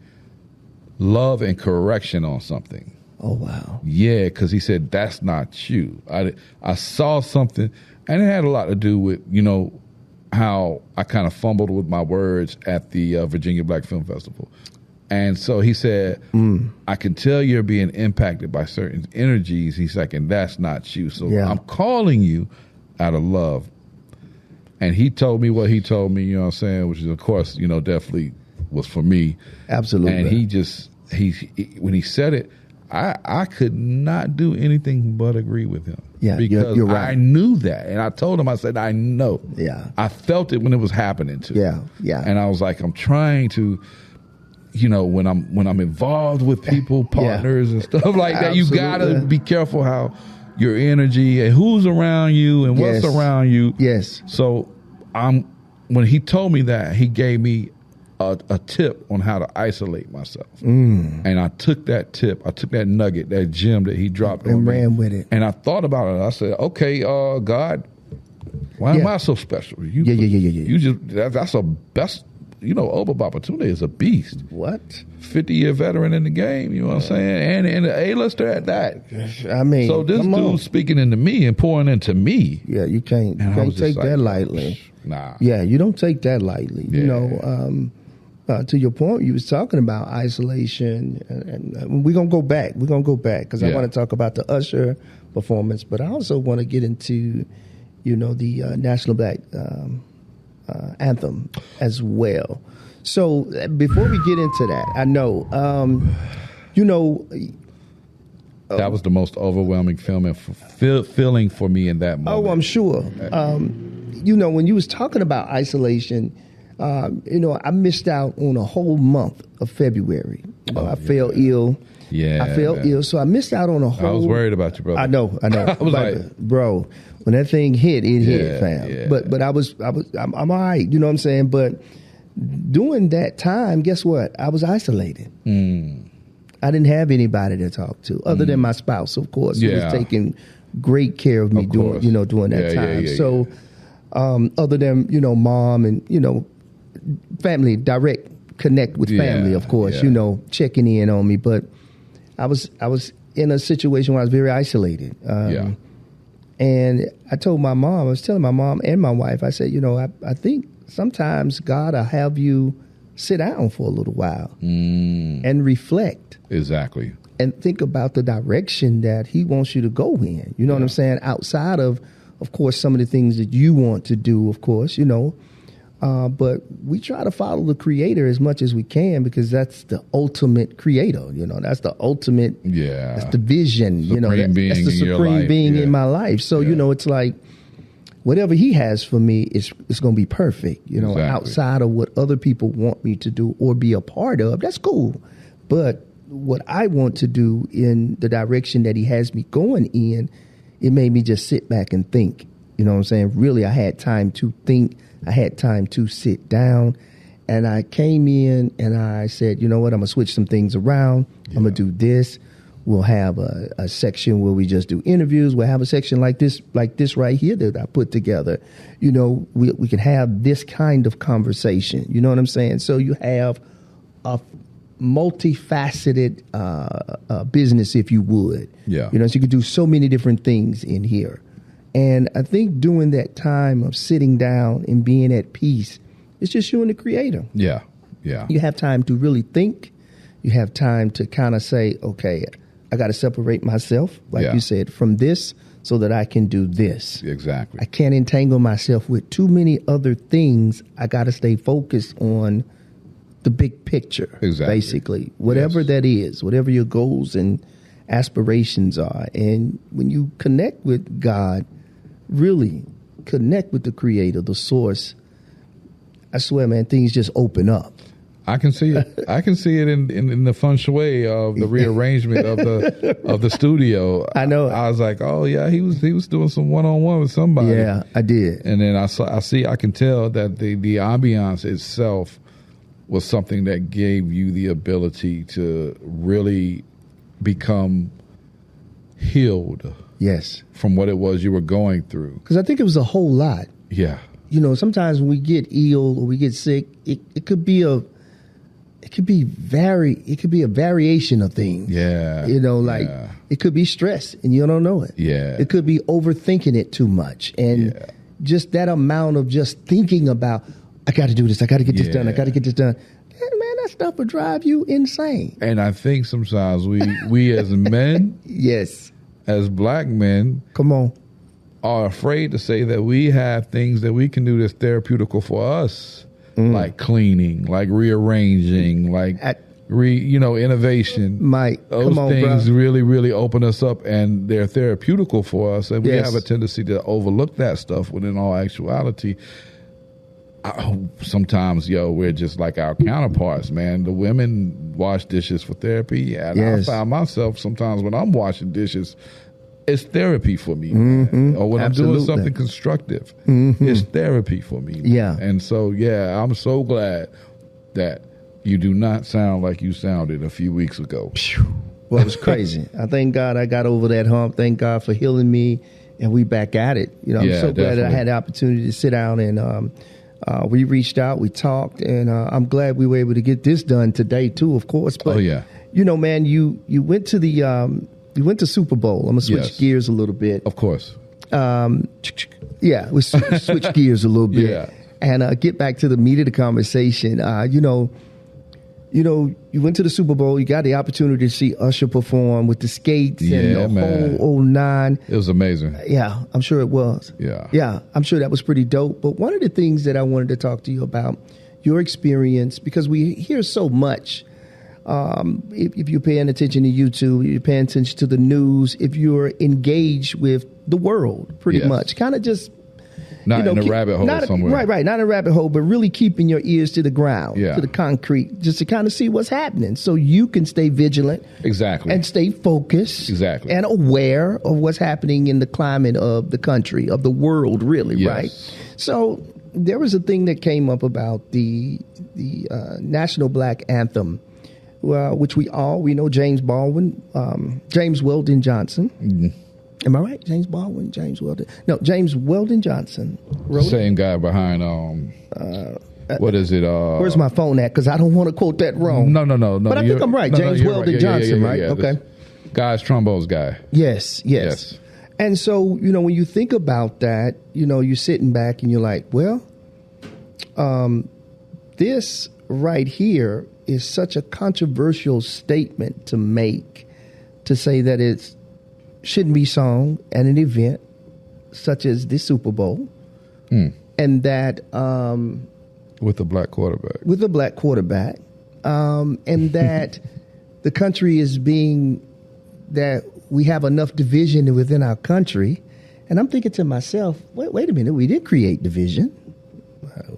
love and correction on something. Oh, wow. Yeah, because he said, that's not you. I saw something, and it had a lot to do with, you know, how I kind of fumbled with my words at the Virginia Black Film Festival. And so he said, I can tell you're being impacted by certain energies. He's like, and that's not you. So I'm calling you out of love. And he told me what he told me, you know what I'm saying, which is, of course, you know, definitely was for me. Absolutely. And he when he said it, I could not do anything but agree with him. Yeah, because you're right. I knew that. And I told him, I said, I know. Yeah. I felt it when it was happening too. Yeah. And I was like, I'm trying to, you know, when I'm involved with people, partners and stuff like that, you gotta be careful how your energy and who's around you and what's around you. Yes. So when he told me that, he gave me a tip on how to isolate myself. And I took that tip, I took that nugget, that gem that he dropped and on ran me, with it. And I thought about it. I said, okay, God, why am I so special? You just that's a best. You know, Oba Babatunde is a beast. What? 50-year veteran in the game, you know what I'm saying? And an A-lister at that. I mean, so this dude speaking into me and pouring into me. Yeah, you can't take that lightly. Nah. Yeah, you don't take that lightly. Yeah. You know, to your point, you was talking about isolation, and we're going to go back. We're going to go back because I want to talk about the Usher performance, but I also want to get into, you know, the National Black anthem as well. So before we get into that, I know, you know, that was the most overwhelming feeling for me in that moment. Oh, I'm sure. You know, when you was talking about isolation, you know, I missed out on a whole month of February. I fell ill. Yeah, I felt ill, so I missed out on a whole. I was worried about you, brother. I know. I was like, bro, when that thing hit, it hit, fam. Yeah. But I'm all right. You know what I'm saying? But during that time, guess what? I was isolated. I didn't have anybody to talk to other than my spouse, of course, who was taking great care of me during that time. Other than, mom and, family, direct connect with family, of course, checking in on me. But I was in a situation where I was very isolated. And I told my mom, I was telling my mom and my wife, I said, I think sometimes God will have you sit down for a little while and reflect. Exactly. And think about the direction that he wants you to go in. You know what I'm saying? Outside of course, some of the things that you want to do, of course, but we try to follow the creator as much as we can because that's the ultimate creator. That's the ultimate. Yeah. That's the vision. That's the supreme being in my life. So, it's like whatever he has for me is going to be perfect, outside of what other people want me to do or be a part of. That's cool. But what I want to do in the direction that he has me going in, it made me just sit back and think. You know what I'm saying? Really, I had time to think. I had time to sit down. And I came in and I said, you know what? I'm going to switch some things around. I'm going to do this. We'll have a section where we just do interviews. We'll have a section like this right here that I put together. We can have this kind of conversation. You know what I'm saying? So you have a multifaceted business, if you would. Yeah. So you could do so many different things in here. And I think during that time of sitting down and being at peace, it's just you and the creator. Yeah. Yeah. You have time to really think. You have time to kind of say, okay, I got to separate myself, like you said, from this so that I can do this. Exactly. I can't entangle myself with too many other things. I got to stay focused on the big picture, basically, whatever that is, whatever your goals and aspirations are. And when you connect with God, really connect with the creator, the source, I swear, man, things just open up. I can see it. I can see it in the feng shui of the rearrangement of the studio. I know. I was like, oh yeah, he was doing some one-on-one with somebody. Yeah, I did. And then I can tell that the ambiance itself was something that gave you the ability to really become healed. Yes. From what it was you were going through. Because I think it was a whole lot. Yeah. Sometimes when we get ill or we get sick, it could be a variation of things. Yeah. It could be stress and you don't know it. Yeah. It could be overthinking it too much. And just that amount of just thinking about, I got to do this. I got to get this done. I got to get this done. Man, that stuff will drive you insane. And I think sometimes we as men, yes, as black men, come on, are afraid to say that we have things that we can do that's therapeutical for us, like cleaning, like rearranging, like innovation. Mike, those things really, really open us up, and they're therapeutical for us. And we have a tendency to overlook that stuff when in all actuality, sometimes, we're just like our counterparts, man. The women wash dishes for therapy, and I find myself sometimes when I'm washing dishes, it's therapy for me. Mm-hmm. Or when I'm doing something constructive, it's therapy for me. Yeah. And so, I'm so glad that you do not sound like you sounded a few weeks ago. Well, it was crazy. I thank God I got over that hump. Thank God for healing me, and we back at it. I'm so glad that I had the opportunity to sit down and we reached out, we talked, and I'm glad we were able to get this done today too, of course. But man, you went to the Super Bowl. I'm gonna switch gears a little bit. Of course. We switch gears a little bit and get back to the meat of the conversation. You went to the Super Bowl. You got the opportunity to see Usher perform with the skates and the whole nine. It was amazing. Yeah, I'm sure it was. Yeah, I'm sure that was pretty dope. But one of the things that I wanted to talk to you about, your experience, because we hear so much. If you're paying attention to YouTube, you're paying attention to the news, if you're engaged with the world, pretty much, kind of just not in a rabbit hole somewhere. Right. Not in a rabbit hole, but really keeping your ears to the ground, to the concrete, just to kind of see what's happening so you can stay vigilant. Exactly. And stay focused. Exactly. And aware of what's happening in the climate of the country, of the world, really, right? So there was a thing that came up about the National Black Anthem which we know James Weldon Johnson. Mm-hmm. Am I right? James Weldon. No, James Weldon Johnson. Same guy behind, what is it? Where's my phone at? Because I don't want to quote that wrong. No. But I think I'm right. James Weldon Johnson, right? Yeah. Okay. Guy's trombones guy. Yes. And so, when you think about that, you're sitting back and you're like, well, this right here is such a controversial statement to make, to say that it shouldn't be sung at an event such as the Super Bowl, and that with a black quarterback, and that the country is that we have enough division within our country. And I'm thinking to myself, wait a minute, we didn't create division.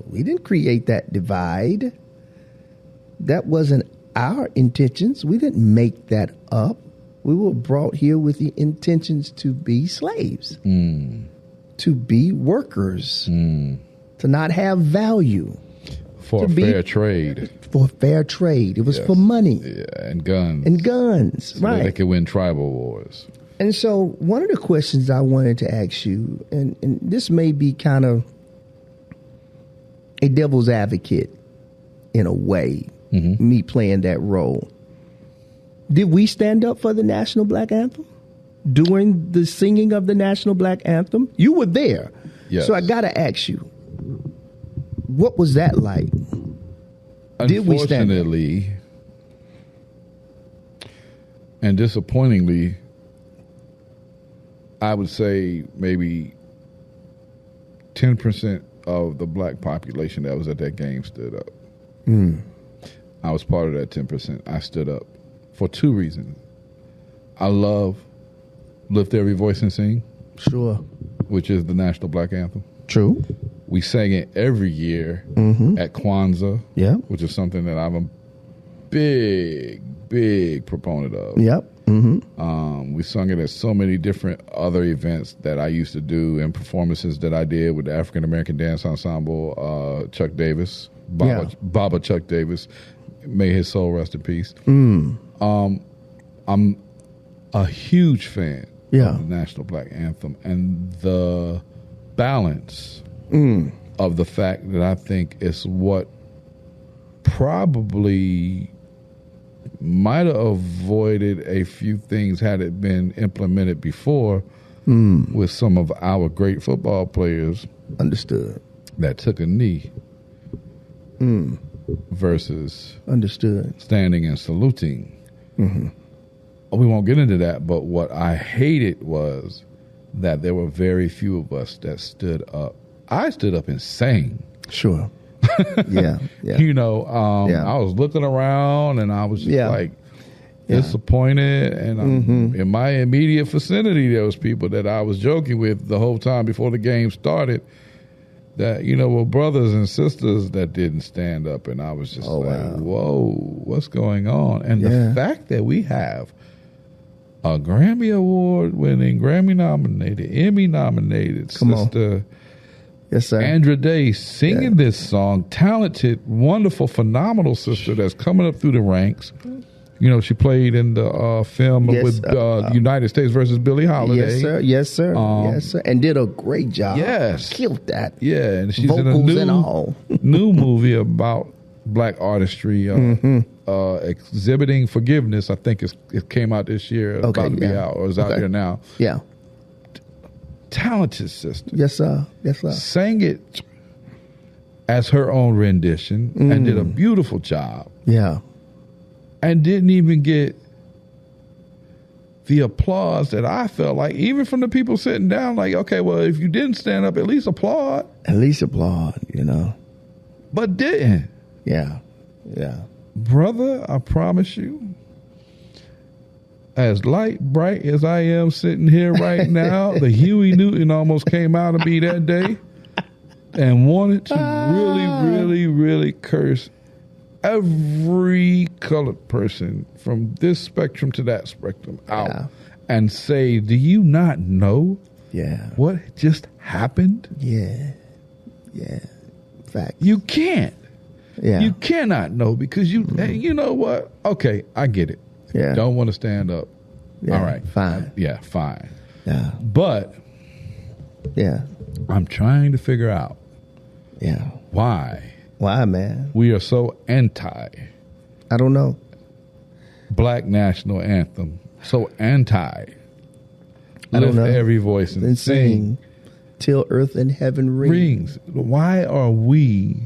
We didn't create that divide. That wasn't our intentions. We didn't make that up. We were brought here with the intentions to be slaves, to be workers, to not have value. For fair trade. For fair trade. It was for money. Yeah, and guns. So right. That they could win tribal wars. And so one of the questions I wanted to ask you, and this may be kind of a devil's advocate in a way, me playing that role. Did we stand up for the National Black Anthem? During the singing of the National Black Anthem? You were there. Yes. So I got to ask you, what was that like? Did we stand up? Unfortunately, and disappointingly, I would say maybe 10% of the black population that was at that game stood up. I was part of that 10%. I stood up for two reasons. I love Lift Every Voice and Sing. Sure. Which is the National Black Anthem. True. We sang it every year at Kwanzaa, which is something that I'm a big proponent of. Yep. We sung it at so many different other events that I used to do and performances that I did with the African American Dance Ensemble, Chuck Davis, Baba Chuck Davis, may his soul rest in peace. I'm a huge fan of the National Black Anthem and the balance of the fact that I think it's what probably might have avoided a few things had it been implemented before with some of our great football players. Understood. That took a knee versus standing and saluting. We won't get into that, but what I hated was that there were very few of us that stood up. I stood up and sang. Sure. Yeah. I was looking around and I was just disappointed. And in my immediate vicinity, there was people that I was joking with the whole time before the game started that, were brothers and sisters that didn't stand up. And I was just whoa, what's going on? And the fact that we have a Grammy Award-winning, Grammy-nominated, Emmy-nominated sister, yes, sir, Andra Day, singing this song, talented, wonderful, phenomenal sister that's coming up through the ranks. She played in the film with United States versus Billie Holiday. Yes, sir. And did a great job. Yes. Killed that. Yeah, and she's vocals in a and all. new movie about black artistry, exhibiting forgiveness. I think it came out this year, about to be out, or is out there now. Yeah. Talented sister. Yes, sir. Sang it as her own rendition and did a beautiful job. Yeah. And didn't even get the applause that I felt like, even from the people sitting down, like, okay, well, if you didn't stand up, at least applaud. But didn't. Yeah. Brother, I promise you, as bright as I am sitting here right now, the Huey Newton almost came out of me that day and wanted to really curse every colored person from this spectrum to that spectrum out and say, do you not know what just happened? Yeah. Fact. You can't. Yeah. You cannot know because hey, you know what? Okay, I get it. Yeah. Don't want to stand up. Yeah, All right. fine. Yeah, fine. Yeah. But Yeah. I'm trying to figure out Yeah. why man? we are so anti I don't know. Black national anthem. So anti. I don't Lift know. every voice and And sing. sing till earth and heaven ring. Rings. Why are we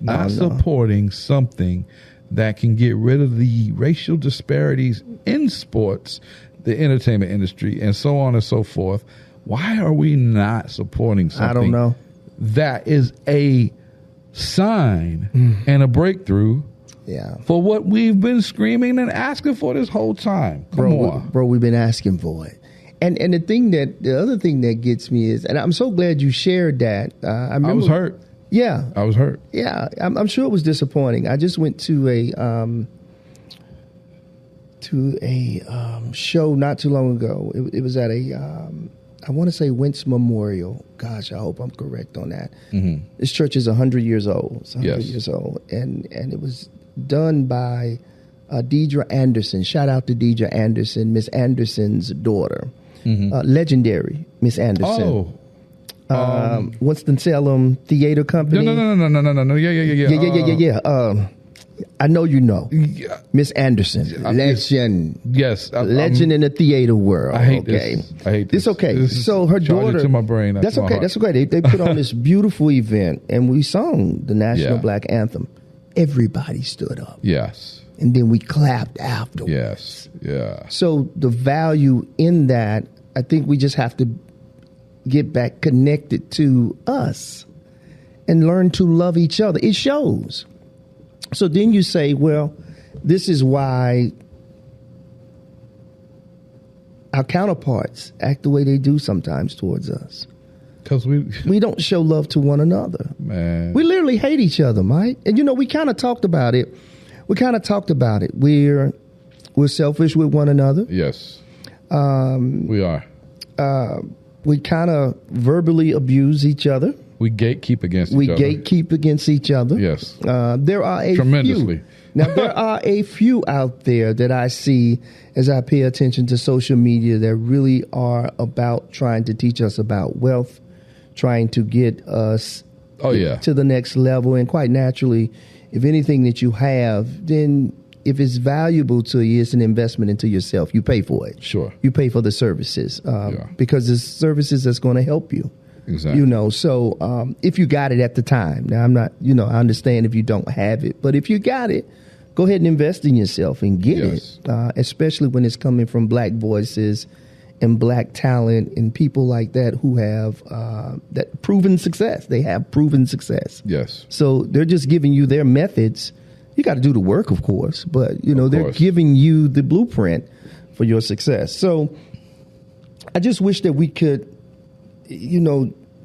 not supporting something that can get rid of the racial disparities in sports, the entertainment industry, and so on and so forth? Why are we not supporting something I don't know. that is a sign and a breakthrough Yeah. for what we've been screaming and asking for this whole time? Come on. Bro, we've been asking for it. And the other thing that gets me is, and I'm so glad you shared that. I was hurt. Yeah. I was hurt. Yeah. I'm sure it was disappointing. I just went to a show not too long ago. It was at I want to say Wentz Memorial. Gosh, I hope I'm correct on that. Mm-hmm. This church is 100 years old. It's 100 Yes. years old. And it was done by Deidre Anderson. Shout out to Deidre Anderson, Miss Anderson's daughter. Legendary Miss Anderson. Oh. Winston-Salem Theater Company. No. Yeah. I know you know. Yeah. Miss Anderson. Legend. Yes. Legend in the theater world. I hate okay. this. I hate this. It's okay. This So her charging daughter. to my brain. That's to my okay. heart. That's okay. They put on this beautiful event and we sung the National Black Anthem. Everybody stood up. Yes. And then we clapped afterwards. Yes. Yeah. So the value in that, I think we just have to get back connected to us and learn to love each other. It shows. So then you say, well, this is why our counterparts act the way they do sometimes towards us. Because We don't show love to one another. man. We literally hate each other, Mike. And we kind of talked about it. We're selfish with one another. Yes. We are. We kind of verbally abuse each other. We gatekeep against We each other. gatekeep against each other. Yes. There are a Tremendously. few. Now, there are a few out there that I see as I pay attention to social media that really are about trying to teach us about wealth, trying to get us to the next level. And quite naturally, if anything that you have, then if it's valuable to you, it's an investment into yourself. You pay for it. Sure. You pay for the services because it's services that's going to help you. Exactly. So if you got it at the time. Now, I'm not, I understand if you don't have it. But if you got it, go ahead and invest in yourself and get it, especially when it's coming from black voices and black talent and people like that who have that proven success. They have proven success. Yes. So they're just giving you their methods. You got to do the work, of course, but they're course. giving you the blueprint for your success. So I just wish that we could,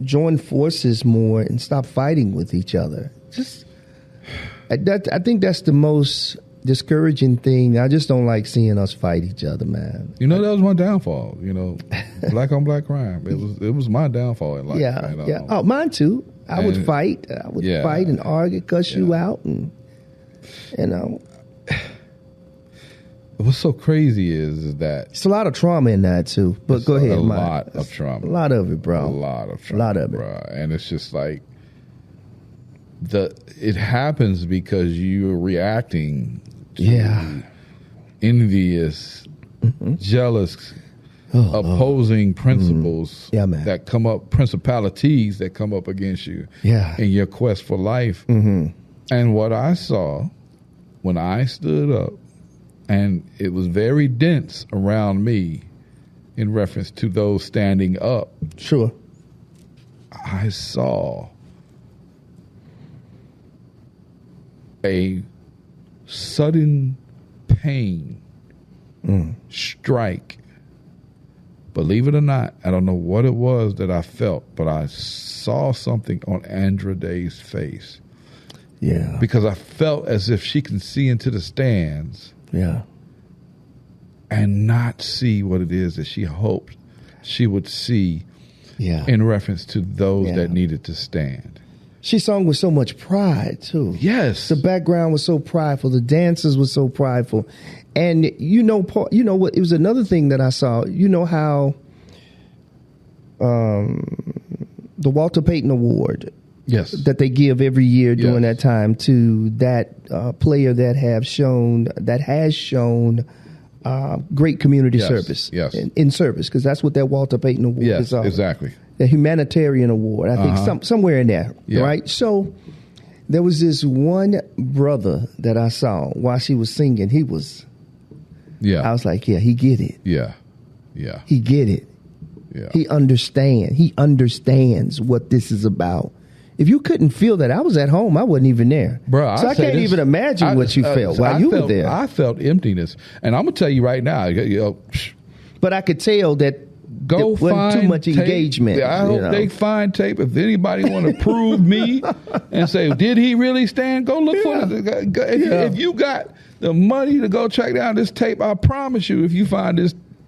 join forces more and stop fighting with each other. I think that's the most discouraging thing. I just don't like seeing us fight each other, man. That was my downfall. Black on black crime. It was my downfall in life. Yeah. Oh, mine too. I would fight. I would fight and argue, cuss you out, and What's so crazy is that it's a lot of trauma in that too. But go ahead, a Mike. lot of trauma. A lot of it, bro. A lot of trauma. A lot of it, bro. And it's just like it happens because you're reacting to envious, jealous, opposing principles that come up, principalities that come up against you in your quest for life. And what I saw when I stood up, and it was very dense around me in reference to those standing up. Sure. I saw a sudden pain strike. Believe it or not, I don't know what it was that I felt, but I saw something on Andra Day's face. Yeah. Because I felt as if she can see into the stands. Yeah. And not see what it is that she hoped she would see in reference to those that needed to stand. She sung with so much pride too. Yes. The background was so prideful. The dancers were so prideful. And you know what? It was another thing that I saw. You know how the Walter Payton Award, yes, that they give every year during that time to that player that has shown great community service. Yes, in service, because that's what that Walter Payton Award is all. Exactly. The humanitarian award, I think somewhere in there, right? So there was this one brother that I saw while she was singing. He was, I was like, he get it. Yeah. He get it. Yeah. He understands what this is about. If you couldn't feel that, I was at home. I wasn't even there. Bro, so I can't even imagine what you felt while you were there. I felt emptiness. And I'm going to tell you right now. But I could tell that there wasn't too much engagement. I hope they find tape. If anybody want to prove me and say, did he really stand? Go look for it. If you got the money to go track down this tape, I promise you, if you find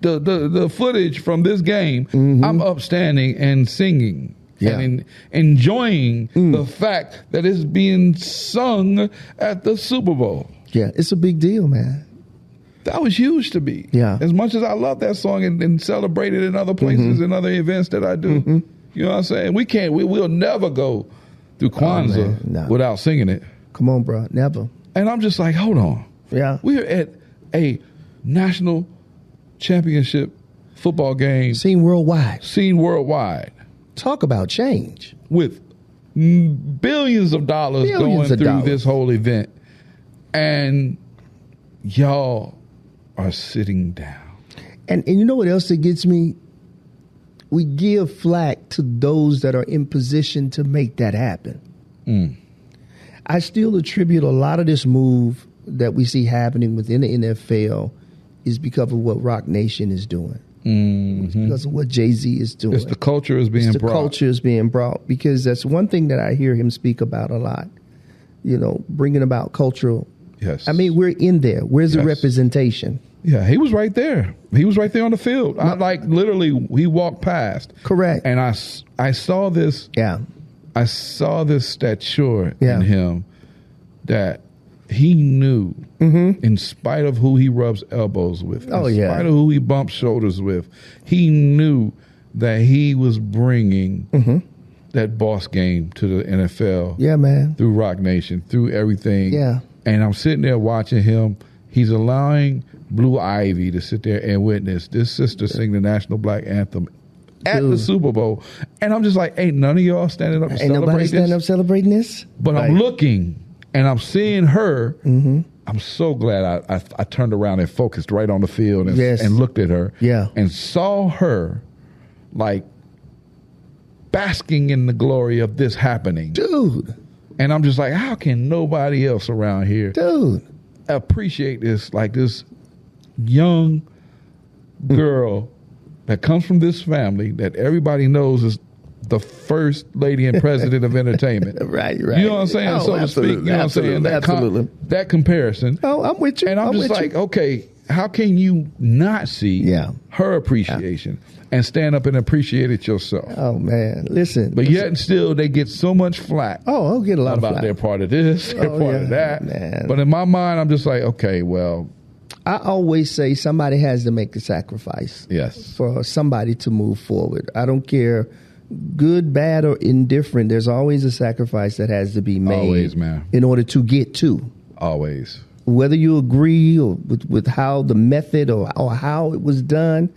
the footage from this game, I'm upstanding and singing. And enjoying the fact that it's being sung at the Super Bowl. Yeah, it's a big deal, man. That was huge to me. Yeah. As much as I love that song and celebrate it in other places and other events that I do. You know what I'm saying? We'll never go through Kwanzaa without singing it. Come on, bro. Never. And I'm just like, hold on. Yeah. We're at a national championship football game. Seen worldwide. Talk about change. With billions of dollars going through this whole event. And y'all are sitting down. And you know what else that gets me? We give flack to those that are in position to make that happen. I still attribute a lot of this move that we see happening within the NFL is because of what Rock Nation is doing. It's because of what Jay-Z is doing. It's the culture is being brought. The culture is being brought, because that's one thing that I hear him speak about a lot. You know, bringing about cultural. Yes. I mean, we're in there. Where's the representation? Yeah, he was right there. He was right there on the field. Literally, he walked past. Correct. And I saw this. Yeah. I saw this stature in him that he knew, in spite of who he rubs elbows with, in spite of who he bumps shoulders with, he knew that he was bringing that boss game to the NFL. Yeah, man. Through Rock Nation, through everything. Yeah. And I'm sitting there watching him. He's allowing Blue Ivy to sit there and witness this sister sing the national black anthem at the Super Bowl. And I'm just like, ain't none of y'all standing up celebrating this? Ain't nobody standing up celebrating this? But I'm looking and I'm seeing her. I'm so glad I turned around and focused right on the field and looked at her. Yeah. And saw her like basking in the glory of this happening. Dude. And I'm just like, how can nobody else around here appreciate this? Like this young girl that comes from this family that everybody knows is the first lady and president of entertainment. Right. You know what I'm saying? So to speak. You know what I'm saying? That comparison. Oh, I'm with you. And I'm just like, okay, how can you not see her appreciation and stand up and appreciate it yourself? Oh, man. Listen. But yet and still, they get so much flack. Oh, I'll get a lot of flack. About they're part of this, they're part of that. Man. But in my mind, I'm just like, okay, well. I always say somebody has to make the sacrifice. Yes. For somebody to move forward. I don't care, good, bad, or indifferent. There's always a sacrifice that has to be made. Always, man. In order to get to. Always. Whether you agree or with how the method or how it was done.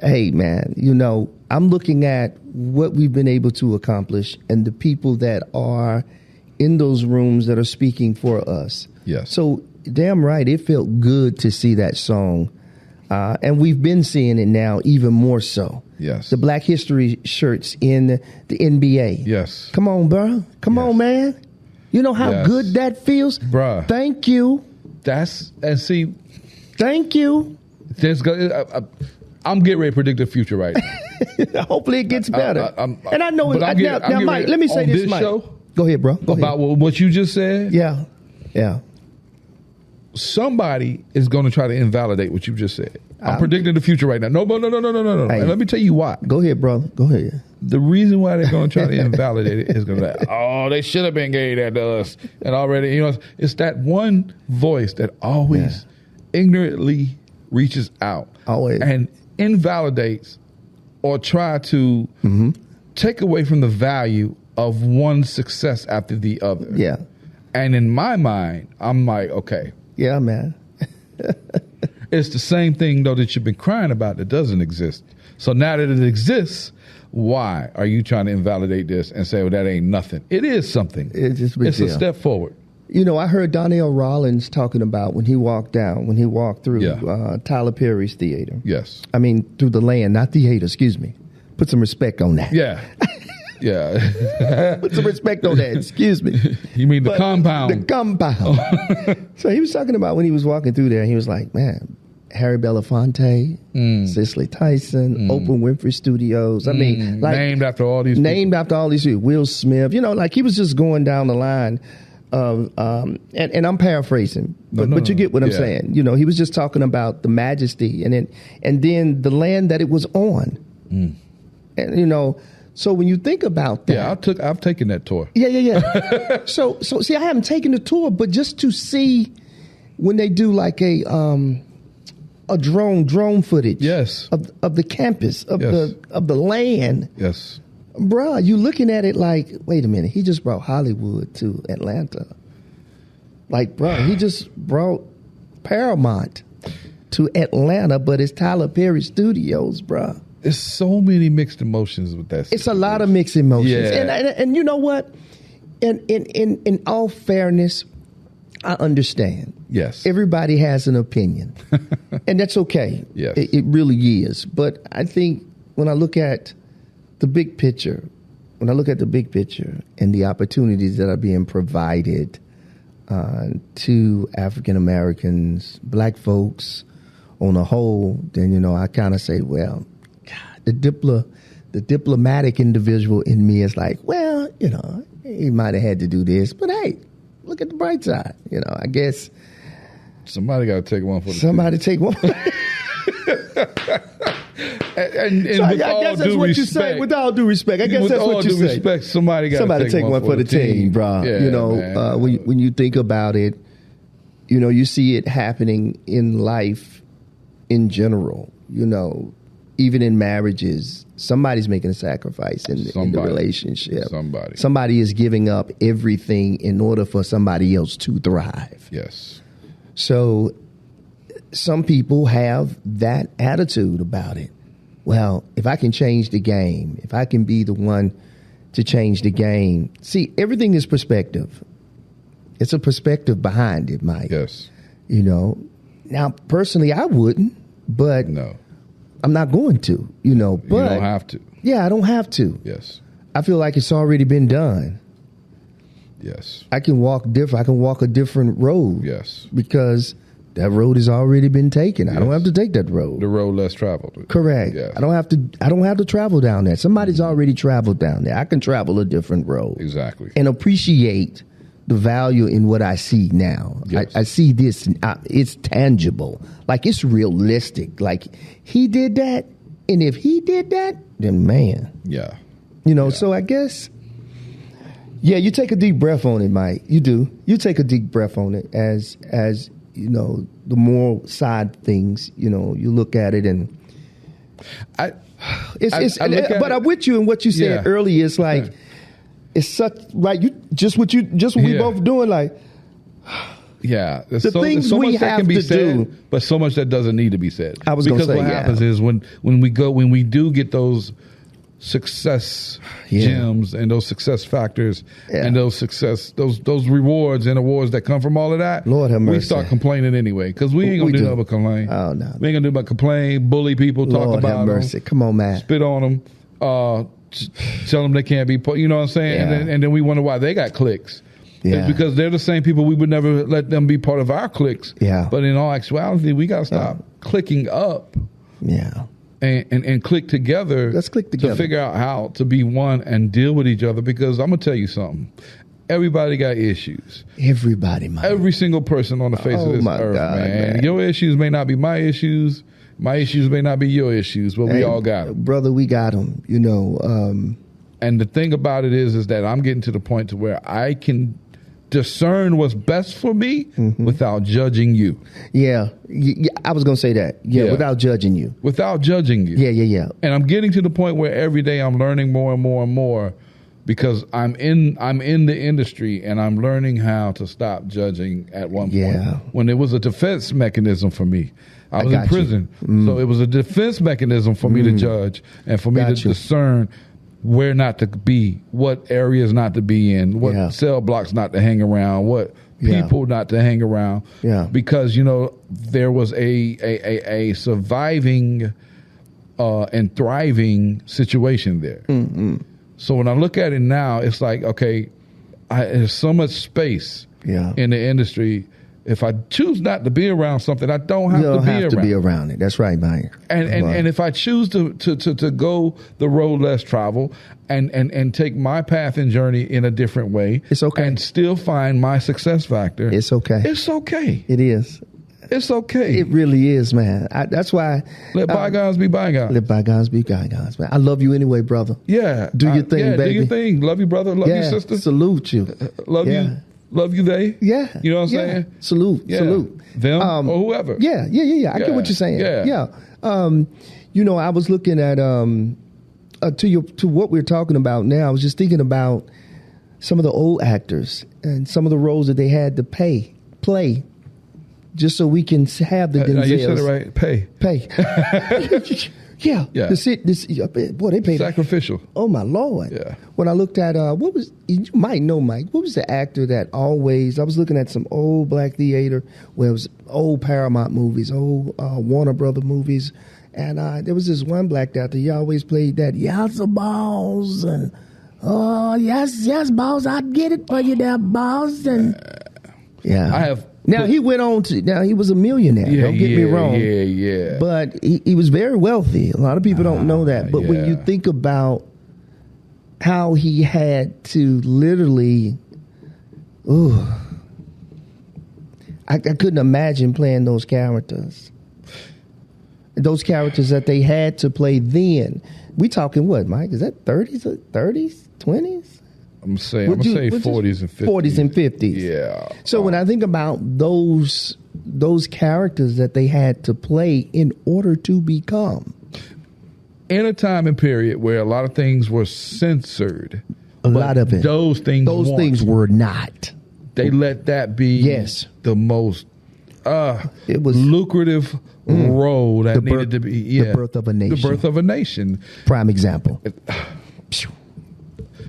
Hey, man, you know, I'm looking at what we've been able to accomplish and the people that are in those rooms that are speaking for us. Yes. So, damn right, it felt good to see that song. And we've been seeing it now even more so. Yes. The Black History shirts in the NBA. Yes. Come on, bro. Come on, man. You know how good that feels? Bruh. Thank you. Thank you. I'm getting ready to predict the future right now. Hopefully it gets better. And I know now, Mike, let me say this, Mike. Go ahead, bro. About what you just said? Yeah. Somebody is going to try to invalidate what you just said. I'm predicting the future right now. No. Hey, and let me tell you why. Go ahead, brother. Go ahead. The reason why they're going to try to invalidate it is going to be like, oh, they should have been gave that to us. And already, it's that one voice that always ignorantly reaches out and invalidates or try to take away from the value of one success after the other. Yeah. And in my mind, I'm like, okay. Yeah, man. It's the same thing, though, that you've been crying about that doesn't exist. So now that it exists, why are you trying to invalidate this and say, well, that ain't nothing? It is something. It's a step forward. I heard Donnell Rawlings talking about when he walked through Tyler Perry's theater. Yes. I mean, through the land, not theater, excuse me. Put some respect on that. Yeah. Yeah. Put some respect on that, excuse me. You mean the compound? The compound. So he was talking about when he was walking through there, he was like, man, Harry Belafonte, Cicely Tyson, Oprah Winfrey Studios. I mean, like named after all these people. Will Smith. Like he was just going down the line of, and I'm paraphrasing, but you get what I'm saying. He was just talking about the majesty and then the land that it was on. And so when you think about that, I've taken that tour. Yeah. So see, I haven't taken the tour, but just to see when they do like a drone footage, of the campus of the land, bruh, you looking at it like, wait a minute, he just brought Hollywood to Atlanta, like, bruh, he just brought Paramount to Atlanta, but it's Tyler Perry Studios, bruh. There's so many mixed emotions with that. It's a lot of mixed emotions, yeah. and you know what? In all fairness, I understand. Yes. Everybody has an opinion, and that's okay. Yes. It really is. But I think when I look at the big picture, and the opportunities that are being provided to African Americans, black folks on a whole, then, I kind of say, well, God, the diplomatic individual in me is like, well, he might have had to do this, but hey, look at the bright side. I guess somebody got to take one for the somebody team. Take one. and so with I guess all that's due what respect, you say. With all due respect, I guess with that's all what you due say. Respect, somebody got to take one for the team, bro. Yeah, when you think about it, you see it happening in life in general. Even in marriages, somebody's making a sacrifice in the relationship. Somebody is giving up everything in order for somebody else to thrive. Yes. So some people have that attitude about it. Well, if I can change the game, if I can be the one to change the game. See, everything is perspective. It's a perspective behind it, Mike. Yes. Now, personally, I wouldn't, but no. I'm not going to, but you don't have to. Yeah, I don't have to. Yes. I feel like it's already been done. Yes. I can walk different. I can walk a different road. Yes. Because that road has already been taken. Yes. I don't have to take that road. The road less traveled. Correct. Yes. I don't have to travel down there. Somebody's already traveled down there. I can travel a different road. Exactly. And appreciate the value in what I see now. Yes. I see this, it's tangible. Like, it's realistic. Like, he did that, and if he did that, then man. Yeah. So I guess, you take a deep breath on it, Mike. You do. You take a deep breath on it as the moral side things, you look at it and I'm with you in what you said earlier. It's like, it's such like what we both doing, like there's the things so we much that have can be to said, do, but so much that doesn't need to be said. I was going to say, what happens is when we do get those success gems and those success factors and those rewards and awards that come from all of that, Lord have mercy, we start complaining anyway, because we ain't gonna do nothing but complain. Oh no, we ain't gonna do but complain, bully people, Lord talk about have mercy. them, come on, man, spit on them, tell them they can't be put. You know what I'm saying? And then we wonder why they got clicks. Yeah. It's because they're the same people we would never let them be part of our cliques. Yeah. But in all actuality, we got to stop clicking up. Yeah. And click together. Let's click together to figure out how to be one and deal with each other. Because I'm gonna tell you something. Everybody got issues. Everybody, man. Every single person on the face of this earth, man. Your issues may not be my issues. My issues may not be your issues, but we all got them. Brother, we got them, And the thing about it is that I'm getting to the point to where I can discern what's best for me without judging you. Yeah, I was going to say that. Yeah, without judging you. Without judging you. Yeah. And I'm getting to the point where every day I'm learning more and more and more because I'm in the industry and I'm learning how to stop judging at one point. When it was a defense mechanism for me. I was in prison. So it was a defense mechanism for me to judge and for me to discern where not to be, what areas not to be in, what cell blocks not to hang around, what people not to hang around. Yeah. Because, there was a surviving and thriving situation there. So when I look at it now, it's like, okay, there's so much space in the industry. If I choose not to be around something, I don't have to be around it. That's right, Mike. And if I choose to go the road less traveled and take my path and journey in a different way, it's okay. And still find my success factor, it's okay. It's okay. It is. It's okay. It really is, man. That's why. Let bygones be bygones. Let bygones be bygones, man. I love you anyway, brother. Yeah. Do your thing, baby. Do your thing. Love you, brother. Love you, sister. Salute you. Love you. Love you, they. Yeah. You know what I'm saying? Salute. Them or whoever. Yeah. I get what you're saying. Yeah. I was looking at to what we're talking about now. I was just thinking about some of the old actors and some of the roles that they had to play. Just so we can have the Denzels. You said it right. Pay. Yeah. Boy, they paid. Sacrificial. Oh, my Lord. Yeah. When I looked at, you might know, Mike, what was the actor that always, I was looking at some old black theater where it was old Paramount movies, old Warner Brother movies. And there was this one black actor, he always played that, yes, balls. And, oh, yes, balls, I'd get it for you there, balls. And, yeah. I have. Now, he went on to, he was a millionaire, don't get me wrong. Yeah. But he was very wealthy. A lot of people don't know that. But when you think about how he had to literally, I couldn't imagine playing those characters. Those characters that they had to play then. We talking what, Mike? Is that 30s, 20s? I'm saying 40s and 50s. 40s and 50s. Yeah. So when I think about those characters that they had to play in order to become. In a time and period where a lot of things were censored. A lot of it. Those things were not. They let that be the most it was lucrative role that needed to be. The birth of a nation. The birth of a nation. Prime example.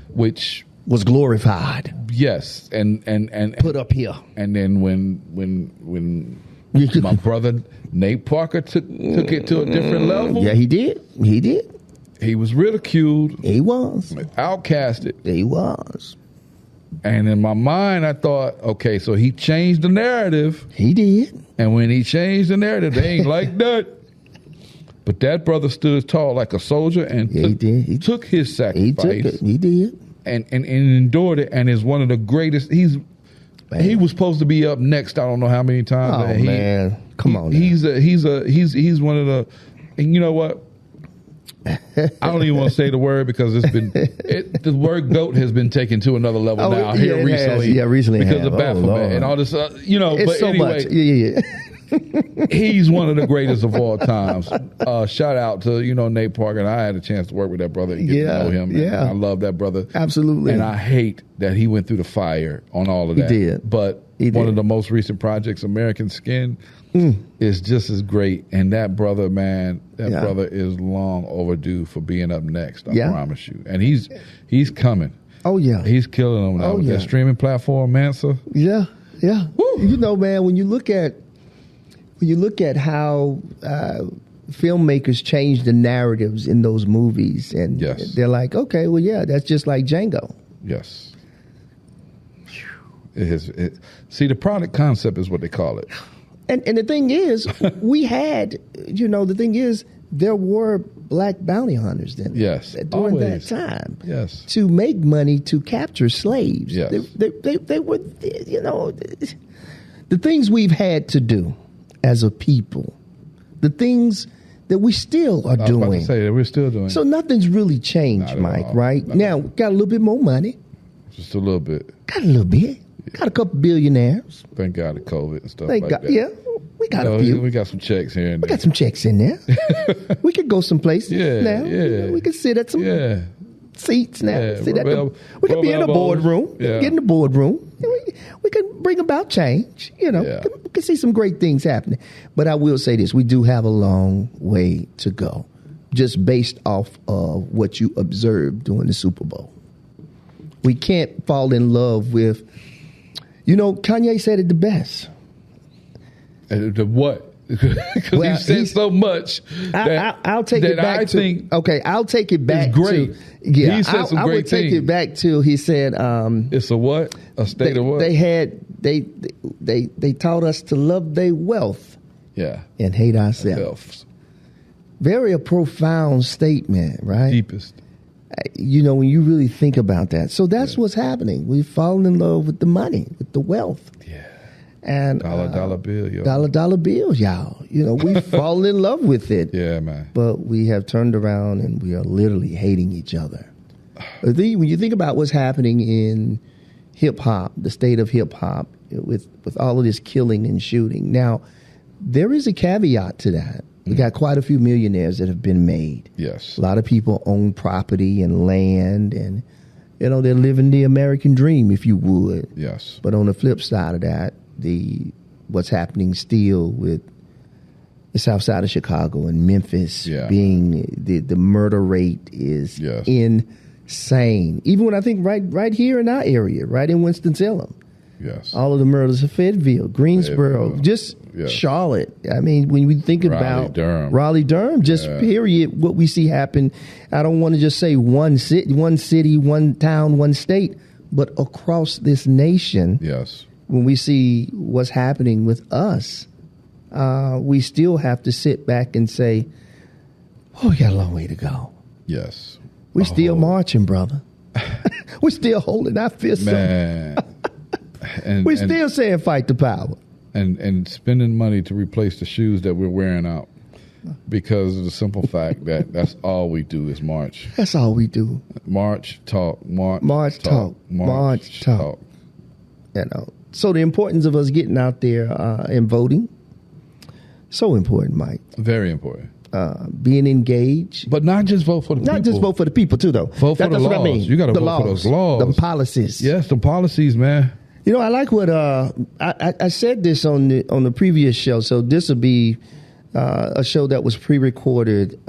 Which was glorified. Yes, and put up here. And then when my brother Nate Parker took it to a different level. Yeah, he did. He was ridiculed. He was outcasted. He was. And in my mind, I thought, okay, so he changed the narrative. He did. And when he changed the narrative, they ain't like that. But that brother stood tall like a soldier and he took his sacrifice. He did. And endured it, and is one of the greatest. He was supposed to be up next. I don't know how many times. Oh man, come on! He's one of the. And you know what? I don't even want to say the word because the word GOAT has been taken to another level now here recently. Recently because of Baphomet and all this. It's but so anyway, much. Yeah. He's one of the greatest of all times. Shout out to Nate Parker, and I had a chance to work with that brother and get to know him. Yeah, I love that brother absolutely. And I hate that he went through the fire on all of that. He did, but one of the most recent projects, American Skin, is just as great. And that brother, man, brother is long overdue for being up next. I promise you. And he's coming. Oh yeah, he's killing them now with that streaming platform, Mansa. Yeah. Woo. Man, when you look at how filmmakers change the narratives in those movies, and they're like, okay, well, that's just like Django. Yes. See, the product concept is what they call it. And the thing is, the thing is, there were black bounty hunters then. Yes. During that time. Yes. To make money to capture slaves. Yes. They were, the things we've had to do as a people, the things that we still are I was about to doing. say that we're still doing. So nothing's really changed, Not at Mike, all. right? Not Now, got a little bit more money. Just a little bit. Got a little bit. Got a couple billionaires. Thank God of COVID and stuff Thank like God. that. Yeah, we got a few. We got some checks here and We there. got some checks in there. We could go some places now. Yeah. We could sit at some Yeah. seats now. Yeah, Sit at rub we could be in the elbows. boardroom. Yeah. Get in the boardroom. We could bring about change. You know, Yeah. we could see some great things happening. But I will say this: we do have a long way to go, just based off of what you observed during the Super Bowl. We can't fall in love with. You know, Kanye said it the best. The what? Because Well, he said so much. I'll take it back to. Okay, I'll take it back. It's great. To, yeah, He said some I great would take things. it back to. He said, It's a what? A state of what? They taught us to love their wealth yeah. and hate ourselves. Self. Very a profound statement, right? Deepest. You know, when you really think about that. So that's what's happening. We've fallen in love with the money, with the wealth. Yeah. And Dollar bill, yo. dollar bills, y'all. You know, we've fallen in love with it. Yeah, man. But we have turned around and we are literally hating each other. When you think about what's happening in hip hop, the state of hip hop, with all of this killing and shooting. Now, there is a caveat to that. We got quite a few millionaires that have been made. Yes. A lot of people own property and land, and you know they're living the American dream, if you would. Yes. But on the flip side of that, what's happening still with the South Side of Chicago and Memphis being the murder rate is insane. Even when I think right here in our area, right in Winston-Salem. Yes. All of the murders of Fayetteville, Greensboro, just Charlotte. I mean, when we think about Raleigh-Durham, just period, what we see happen, I don't want to just say one city, one town, one state, but across this nation. Yes. When we see what's happening with us, we still have to sit back and say, oh, we got a long way to go. Yes. We're still marching, brother. We're still holding our fists up. Man. We're still saying fight the power. And spending money to replace the shoes that we're wearing out because of the simple fact that that's all we do is march. That's all we do. March, talk, march, talk. You know. So the importance of us getting out there and voting, so important, Mike. Very important. Being engaged. But not just vote for the people. Not just vote for the people, too, though. Vote for the laws. What I mean. You got to vote for those laws. The policies. Yes, the policies, man. You know, I like what I said this on the previous show. So this will be a show that was pre-recorded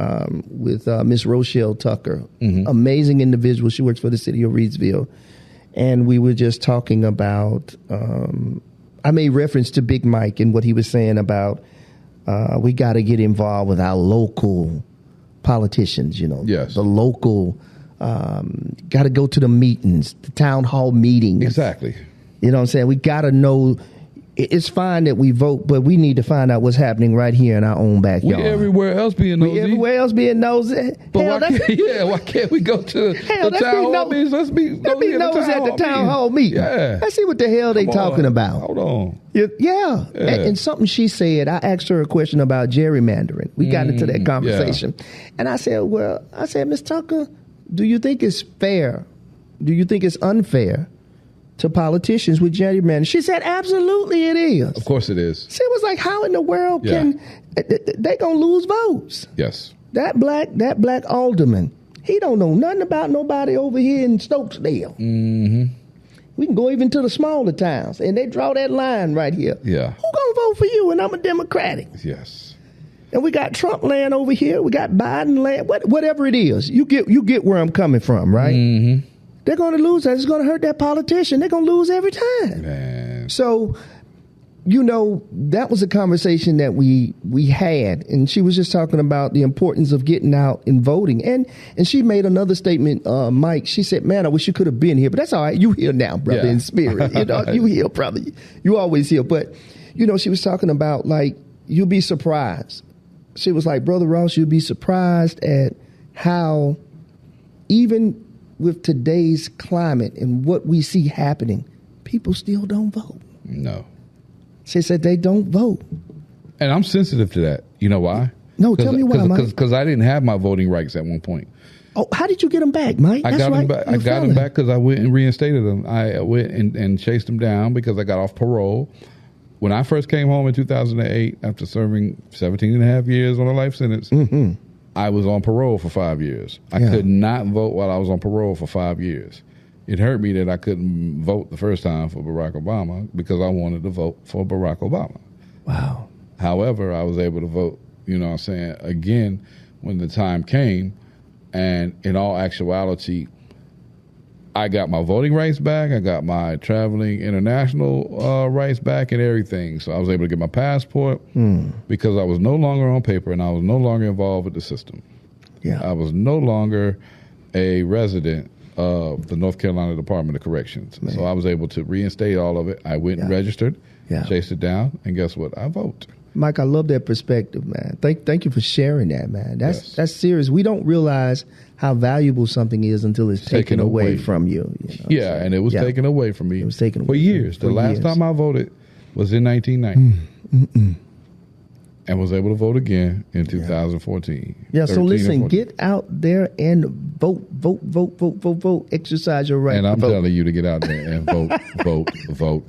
with Miss Rochelle Tucker, amazing individual. She works for the city of Reidsville, and we were just talking about. I made reference to Big Mike and what he was saying about we got to get involved with our local politicians. You know, the local. Got to go to the meetings, the town hall meetings. Exactly. You know what I'm saying? We got to know. It's fine that we vote, but we need to find out what's happening right here in our own backyard. We everywhere else being nosy. But why can't we go to the town hall meetings? Let's be nosy at the town hall meeting. Yeah. Let's see what the hell they talking about. Hold on. Yeah. And something she said, I asked her a question about gerrymandering. We got into that conversation. And I said, Ms. Tucker, do you think it's fair? Do you think it's unfair to politicians with gerrymandering? She said, absolutely it is. Of course it is. She was like, how in the world can they gonna lose votes? Yes. That black alderman, he don't know nothing about nobody over here in Stokesdale. Mm-hmm. We can go even to the smaller towns, and they draw that line right here. Yeah. Who gonna vote for you? And I'm a Democratic. Yes. And we got Trump land over here. We got Biden land. Whatever it is, you get where I'm coming from, right? Mm-hmm. They're going to lose that. It's going to hurt that politician. They're going to lose every time. Man. So, you know, that was a conversation that we had. And she was just talking about the importance of getting out and voting. And she made another statement, Mike. She said, man, I wish you could have been here. But that's all right. You here now, brother, in spirit. You know, you here, brother. You always here. But, you know, she was talking about, like, you'll be surprised. She was like, Brother Ross, you'll be surprised at how even with today's climate and what we see happening, people still don't vote. No. She said they don't vote. And I'm sensitive to that. You know why? No, tell me why, Mike. Because I didn't have my voting rights at one point. Oh, how did you get them back, Mike? I got them back. I got them back because I went and reinstated them. I went and chased them down because I got off parole. When I first came home in 2008, after serving 17 and a half years on a life sentence, I was on parole for 5 years. I could not vote while I was on parole for 5 years. It hurt me that I couldn't vote the first time for Barack Obama because I wanted to vote for Barack Obama. Wow. However, I was able to vote, again when the time came. And in all actuality, I got my voting rights back. I got my traveling international rights back and everything. So I was able to get my passport because I was no longer on paper and I was no longer involved with the system. Yeah. I was no longer a resident of the North Carolina Department of Corrections. Man. So I was able to reinstate all of it. I went and registered, chased it down, and guess what? I vote. Mike, I love that perspective, man. Thank you for sharing that, man. That's serious. We don't realize how valuable something is until it's taken away from you. And it was taken away from me. It was taken for away years. The last time I voted was in 1990. And was able to vote again in 2014. Yeah, so listen, get out there and vote. Exercise your right. And I'm telling you to get out there and vote,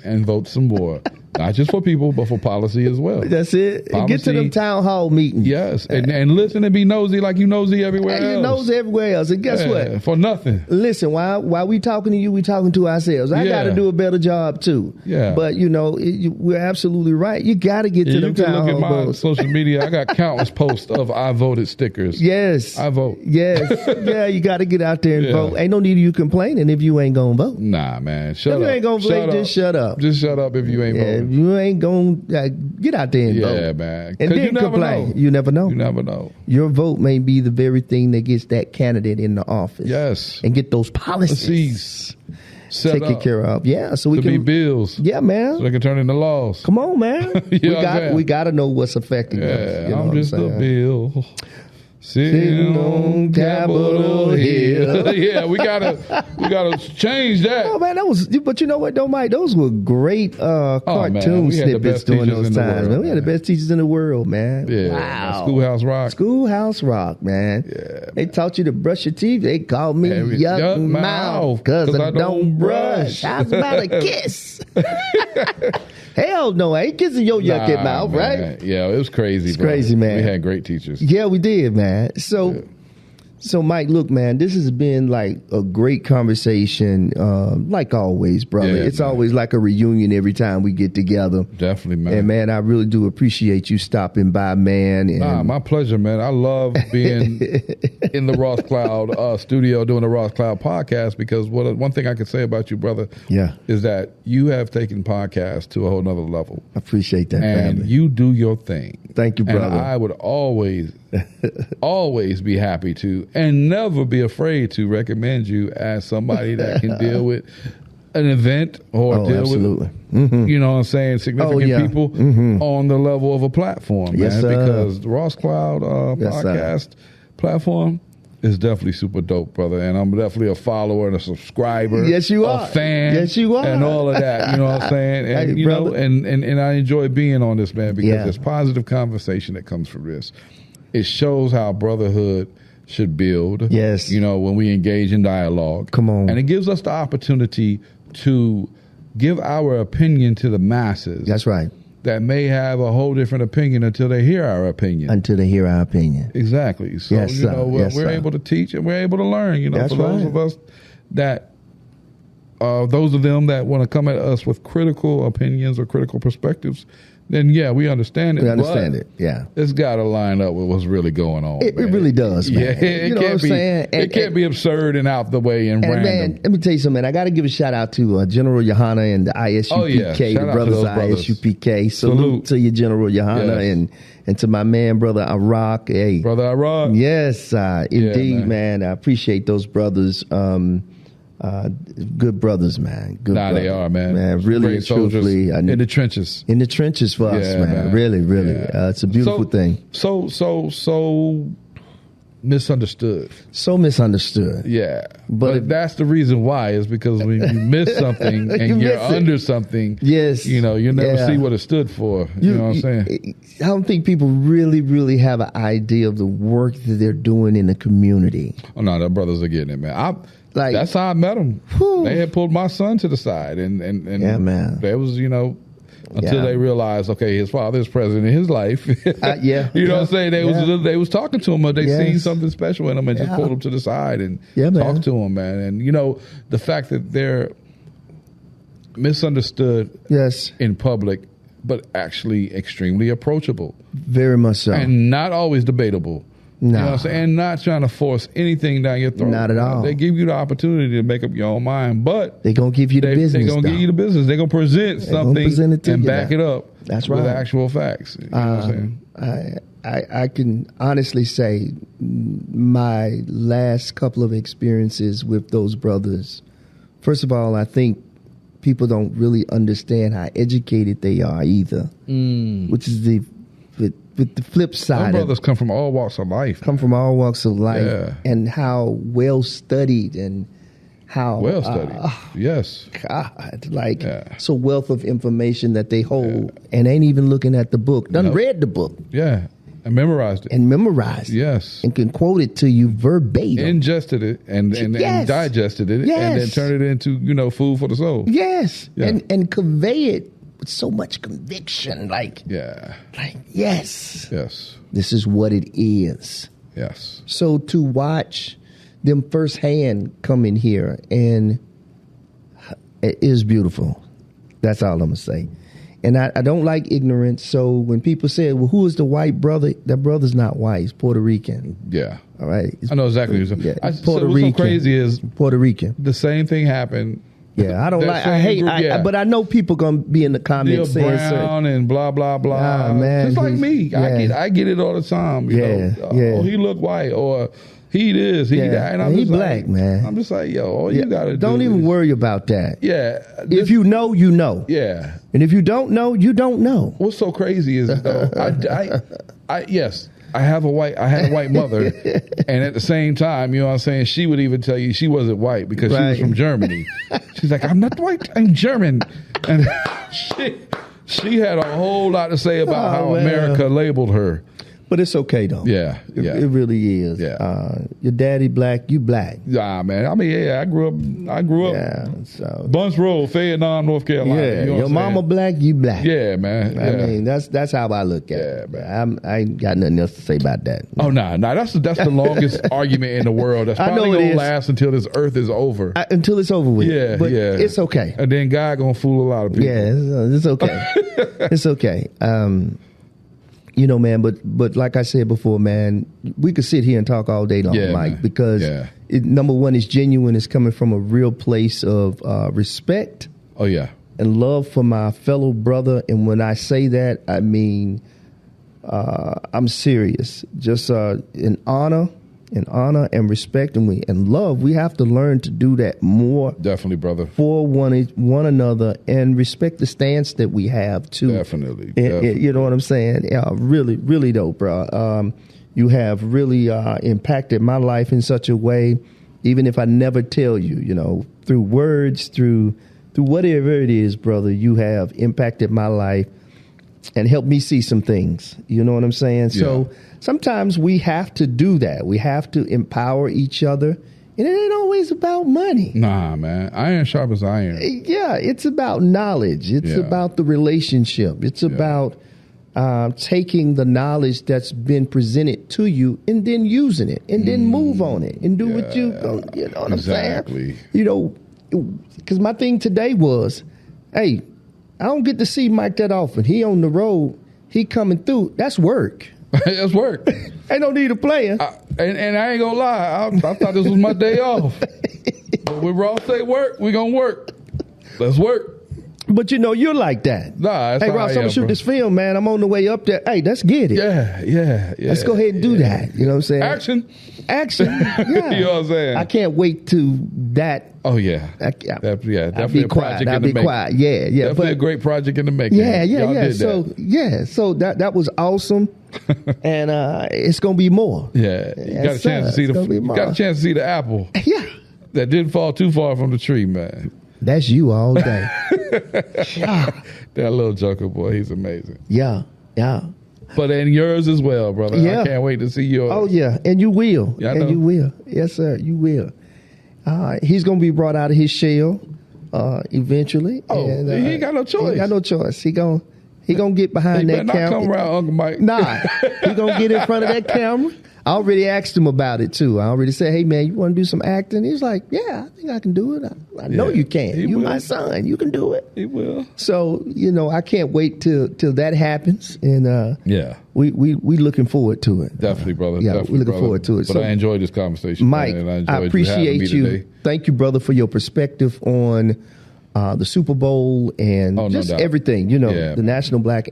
and vote some more. Not just for people, but for policy as well. That's it. Policy, get to them town hall meetings. Yes, and listen and be nosy like you nosy everywhere else. You nosy everywhere else. And guess what? For nothing. Listen, while we talking to you, we talking to ourselves. I got to do a better job too. Yeah. But, we're absolutely right. You got to get to them town hall. You can look at my social media. I got countless posts of I voted stickers. Yes. I vote. Yes. Yeah, you got to get out there and vote. Ain't no need of you complaining if you ain't going to vote. Nah, man. Shut up. If you ain't going to vote, just shut up. Just shut up if you ain't voting. If you ain't going to get out there and vote. Yeah, man. And then complain. You never know. You never know. Your vote may be the very thing that gets that candidate in the office. Yes. And get those policies taken care of. Yeah, so we can be bills. Yeah, man. So they can turn into laws. Come on, man. we got to know what's affecting us. I'm just a bill. Sitting on Capitol Hill. Yeah, we gotta change that. Oh man, but you know what though, Mike? Those were great cartoon snippets during those times. Man. We had the best teachers in the world, man. Yeah. Wow. Schoolhouse Rock, man. Yeah. They taught you to brush your teeth. They called me yuck mouth because I don't brush. How's about a kiss? Hell no, I ain't kissing your yucky mouth, man. Right? Yeah, it was crazy. It's crazy, man. We had great teachers. Yeah, we did, man. So Mike, look, man, this has been like a great conversation, like always, brother. Yeah, it's always like a reunion every time we get together. Definitely, man. And, man, I really do appreciate you stopping by, man. And my pleasure, man. I love being in the Ross Cloud studio doing the Ross Cloud podcast because one thing I can say about you, brother, is that you have taken podcasts to a whole nother level. I appreciate that, and family. You do your thing. Thank you, brother. And I would always be happy to and never be afraid to recommend you as somebody that can deal with an event or deal with, you know what I'm saying, significant people on the level of a platform, man. Because the Ross Cloud podcast platform is definitely super dope, brother. And I'm definitely a follower and a subscriber. Yes, you are. A fan. Yes, you are. And all of that. You know what I'm saying? And, hey, you know, and I enjoy being on this, man, because there's positive conversation that comes from this. It shows how brotherhood should build. Yes. You know, when we engage in dialogue. Come on. And it gives us the opportunity to give our opinion to the masses. That's right. That may have a whole different opinion until they hear our opinion. Exactly. So, we're able to teach and we're able to learn, you know, That's for those of us that, those of them that want to come at us with critical opinions or critical perspectives, then, we understand it. We understand it, yeah. It's got to line up with what's really going on. It really does, man. Yeah, it can't be absurd and out the way and random. Man, let me tell you something, man. I got to give a shout out to General Johanna and the ISUPK, the brothers of ISUPK. Salute to you, General Johanna, and to my man, Brother Iraq. Hey, Brother Iraq. Yes, indeed, man. I appreciate those brothers. Good brothers, man. Good brothers. They are, man. Really and truthfully. In the trenches. In the trenches for us, man. Really. It's a beautiful thing. So misunderstood. So misunderstood. Yeah. But that's the reason why, is because when you miss something and you're under something, yes, you never see what it stood for. You know what I'm saying? I don't think people really, really have an idea of the work that they're doing in the community. Oh, no, the brothers are getting it, man. That's how I met them. Whew. They had pulled my son to the side, and yeah, man. There was, until they realized, okay, his father is present in his life. Yeah. You know what I'm saying? They was talking to him, or they seen something special in him and just pulled him to the side and talked to him, man. And, the fact that they're misunderstood in public, but actually extremely approachable. Very much so. And not always debatable. No. You know what I'm saying? And not trying to force anything down your throat. Not at all. They give you the opportunity to make up your own mind, but they're going to give you the business. They're going to give you the business. They're going to present something and back it up with actual facts. You know what I'm saying? I can honestly say my last couple of experiences with those brothers, first of all, I think people don't really understand how educated they are either, which is with the flip side. Some brothers come from all walks of life. And how well studied and how yes. God, so wealth of information that they hold and ain't even looking at the book. Read the book. Yeah. And memorized it. Yes. And can quote it to you verbatim. Ingested it and digested it and then turn it into, food for the soul. Yes. Yeah. And convey it with so much conviction. Yes. This is what it is. Yes. So to watch them firsthand come in here, and it is beautiful. That's all I'm going to say. And I don't like ignorance. So when people say, well, who is the white brother? That brother's not white. He's Puerto Rican. Yeah. All right. I know exactly what you're saying. Puerto Rican. What's so crazy is Puerto Rican. The same thing happened. Yeah, I don't like. I hate. But I know people gonna be in the comments saying Brown and blah blah blah. Man, just like me, I get it all the time. You know? Oh, he look white, or he this, he that, and I'm he just black, like, man. I'm just like, yo, all you gotta do. Don't even worry about that. Yeah, if you know, you know. Yeah, and if you don't know, you don't know. What's so crazy is though, I had a white mother, and at the same time, you know what I'm saying, she would even tell you she wasn't white because she was from Germany. She's like, I'm not white, I'm German. And she had a whole lot to say about how America labeled her. But it's okay though. Yeah, it really is. Yeah, your daddy black, you black. Nah, man. I mean, I grew up. Yeah, so Bunce Road, Fayetteville, North Carolina. Yeah, you know your mama black, you black. Yeah, man. Yeah. I mean, that's how I look at it. Man. I ain't got nothing else to say about that. Oh nah. That's the longest argument in the world. That's probably gonna last until this earth is over. Until it's over with. Yeah, but it's okay. And then God gonna fool a lot of people. Yeah, it's okay. It's okay. You know, man, but like I said before, man, we could sit here and talk all day long, Mike, man. Because number one, it's genuine. It's coming from a real place of respect. Oh, yeah. And love for my fellow brother. And when I say that, I mean, I'm serious. Just in honor and respect and love. We have to learn to do that more. Definitely, brother. For one another, and respect the stance that we have too. Definitely. You know what I'm saying? Yeah, really, really dope, bro. You have really impacted my life in such a way, even if I never tell you, you know, through words, through whatever it is, brother, you have impacted my life and helped me see some things. You know what I'm saying? Yeah. So sometimes we have to do that. We have to empower each other. And it ain't always about money. Nah, man. Iron sharpens iron. Yeah, it's about knowledge. It's about the relationship. It's about taking the knowledge that's been presented to you and then using it and then move on it and do what you know what I'm saying? You know, because my thing today was, hey, I don't get to see Mike that often. He on the road. He coming through. That's work. That's work. Ain't no need of playing. And I ain't gonna lie. I thought this was my day off. But when Ross say work, we gonna work. Let's work. But you're like that. Nah, that's hey, how Ross, I I'm gonna am, shoot bro. this film, man. I'm on the way up there. Hey, let's get it. Yeah. Let's go ahead and do that. You know what I'm saying? Action. Yeah. You know what I'm saying? I can't wait to that. Oh yeah. Definitely a project in the making. Quiet. Yeah. Definitely a great project in the making. Yeah. Y'all did that. So that was awesome, and it's gonna be more. Yeah, you got a chance to see the apple. Yeah, that didn't fall too far from the tree, man. That's you all day. That little joker boy, he's amazing. Yeah. But and yours as well, brother. Yeah. I can't wait to see yours. Oh yeah, and you will. Yeah, you will. Yes, sir. You will. He's gonna be brought out of his shell eventually. Oh, and, he ain't got no choice. He ain't got no choice. He gonna get behind that camera. Not come around, Uncle Mike. Nah, he gonna get in front of that camera. I already asked him about it too. I already said, "Hey man, you want to do some acting?" He's like, "Yeah, I think I can do it. I know you can. You my son. You can do it." He will. So I can't wait till that happens, and we looking forward to it. Definitely, brother. Yeah, definitely, we're looking forward to it. But I enjoyed this conversation, Mike. Man, I appreciate you. Today. Thank you, brother, for your perspective on the Super Bowl and just everything. The National Black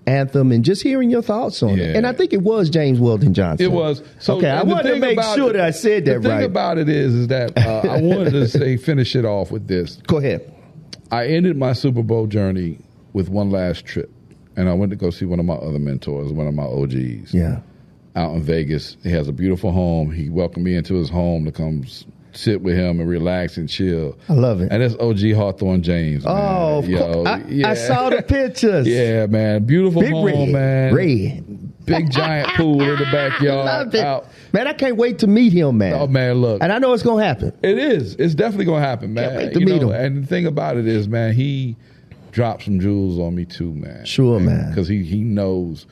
Anthem and just hearing your thoughts on it. And I think it was James Weldon Johnson. It was. So, okay, I wanted to make sure that I said that right. The thing about it is that I wanted to finish it off with this. Go ahead. I ended my Super Bowl journey with one last trip, and I went to go see one of my other mentors, one of my OGs. Yeah. Out in Vegas. He has a beautiful home. He welcomed me into his home to come sit with him and relax and chill. I love it. And that's OG Hawthorne James. Oh, I saw the pictures. Yeah, man. Beautiful Big home, man. Red. Big giant pool in the backyard. Love it. Man, I can't wait to meet him, man. Oh, man, look. And I know it's going to happen. It is. It's definitely going to happen, man. Can't wait to meet him. And the thing about it is, man, he dropped some jewels on me too, man. Sure, man. Because he knows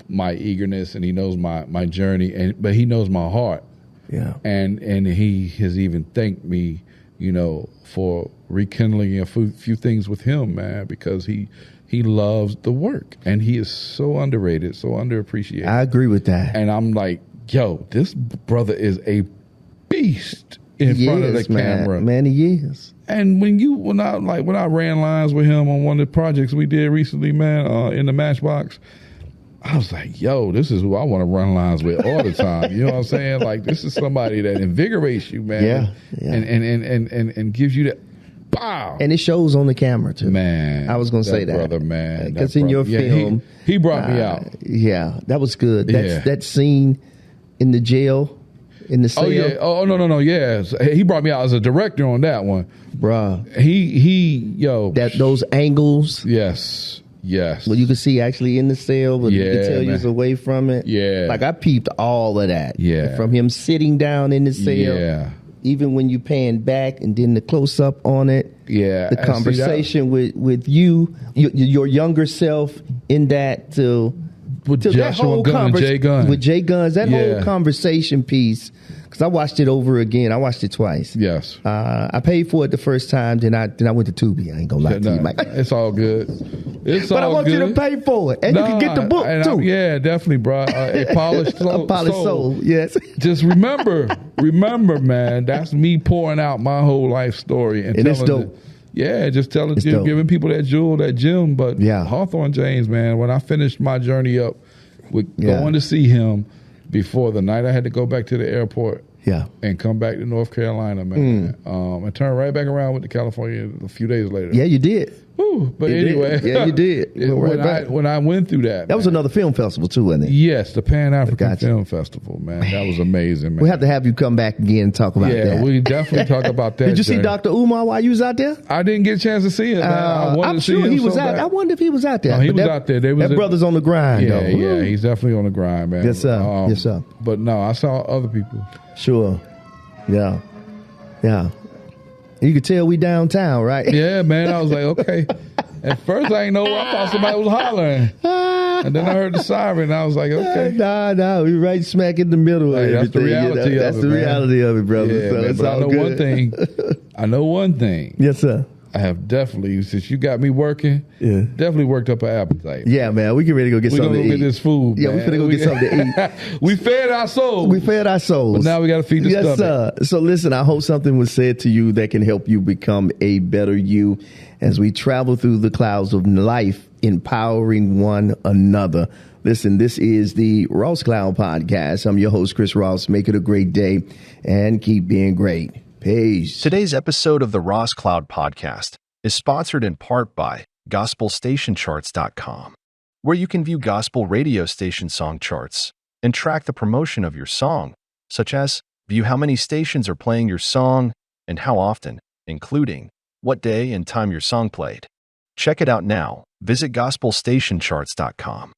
my eagerness and he knows my journey, but he knows my heart. Yeah. And he has even thanked me, for rekindling a few things with him, man, because he loves the work and he is so underrated, so underappreciated. I agree with that. And I'm like, yo, this brother is a beast in front of the camera. Man, he is. And when I ran lines with him on one of the projects we did recently, man, in the Matchbox, I was like, yo, this is who I want to run lines with all the time. You know what I'm saying? Like, this is somebody that invigorates you, man. Yeah. And gives you that pow. And it shows on the camera, too. Man. I was going to say that. Brother, man. Because in your film. He brought me out. Yeah, that was good. That scene in the jail, in the cell. Oh, yeah. Oh, no. Yeah. He brought me out as a director on that one. Bruh. Those angles. Yes. Well, you can see actually in the cell, but you can tell you was away from it. Yeah. Like I peeped all of that. Yeah. From him sitting down in the cell. Yeah. Even when you pan back and then the close up on it. Yeah. The conversation with you, your younger self in that with Joshua Gunn and Jay Gunn. With Jay Gunn's, that whole conversation piece. Because I watched it over again. I watched it twice. Yes. I paid for it the first time. Then I went to Tubi. I ain't gonna lie to you, Mike. It's all good. But I want you to pay for it, and you can get the book too. Definitely, bro. A polished soul. A polished soul. Yes. Just remember, man. That's me pouring out my whole life story and it's dope. Just giving people that jewel, that gem. But Hawthorne James, man, when I finished my journey up with going to see him before the night I had to go back to the airport and come back to North Carolina, man, and turn right back around with to California a few days later. Yeah, you did. Ooh, but anyway. Yeah, you did. When I went through that. That was another film festival too, wasn't it? Yes, the Pan-African Film Festival, man. That was amazing, man. We have to have you come back again and talk about that. Yeah, we definitely talk about that. Did you see Dr. Umar while you was out there? I didn't get a chance to see it, man. I'm sure he was out there. I wonder if he was out there. No, he was out there. That brother's on the grind, though. Yeah, he's definitely on the grind, man. Yes, sir. Yes, sir. But no, I saw other people. Sure. Yeah. You could tell we downtown, right? Yeah, man. I was like, okay. At first, I didn't know. I thought somebody was hollering. And then I heard the siren, and I was like, okay. No, we're right smack in the middle of everything. That's the reality of it, That's the reality of it, brother. Yeah, so man, it's but all I know good. one thing. I know one thing. Yes, sir. I have definitely, since you got me working, definitely worked up an appetite. Yeah, man. We get ready to go get something to eat. We're going to go get this food, Yeah, man. we finna go get something to eat. We fed our souls. We fed our souls. But now we got to feed the stomach. Sir. So listen, I hope something was said to you that can help you become a better you as we travel through the clouds of life, empowering one another. Listen, this is the Ross Cloud Podcast. I'm your host, Chris Ross. Make it a great day and keep being great. Peace. Today's episode of the Ross Cloud Podcast is sponsored in part by GospelStationCharts.com, where you can view gospel radio station song charts and track the promotion of your song, such as view how many stations are playing your song and how often, including what day and time your song played. Check it out now. Visit GospelStationCharts.com.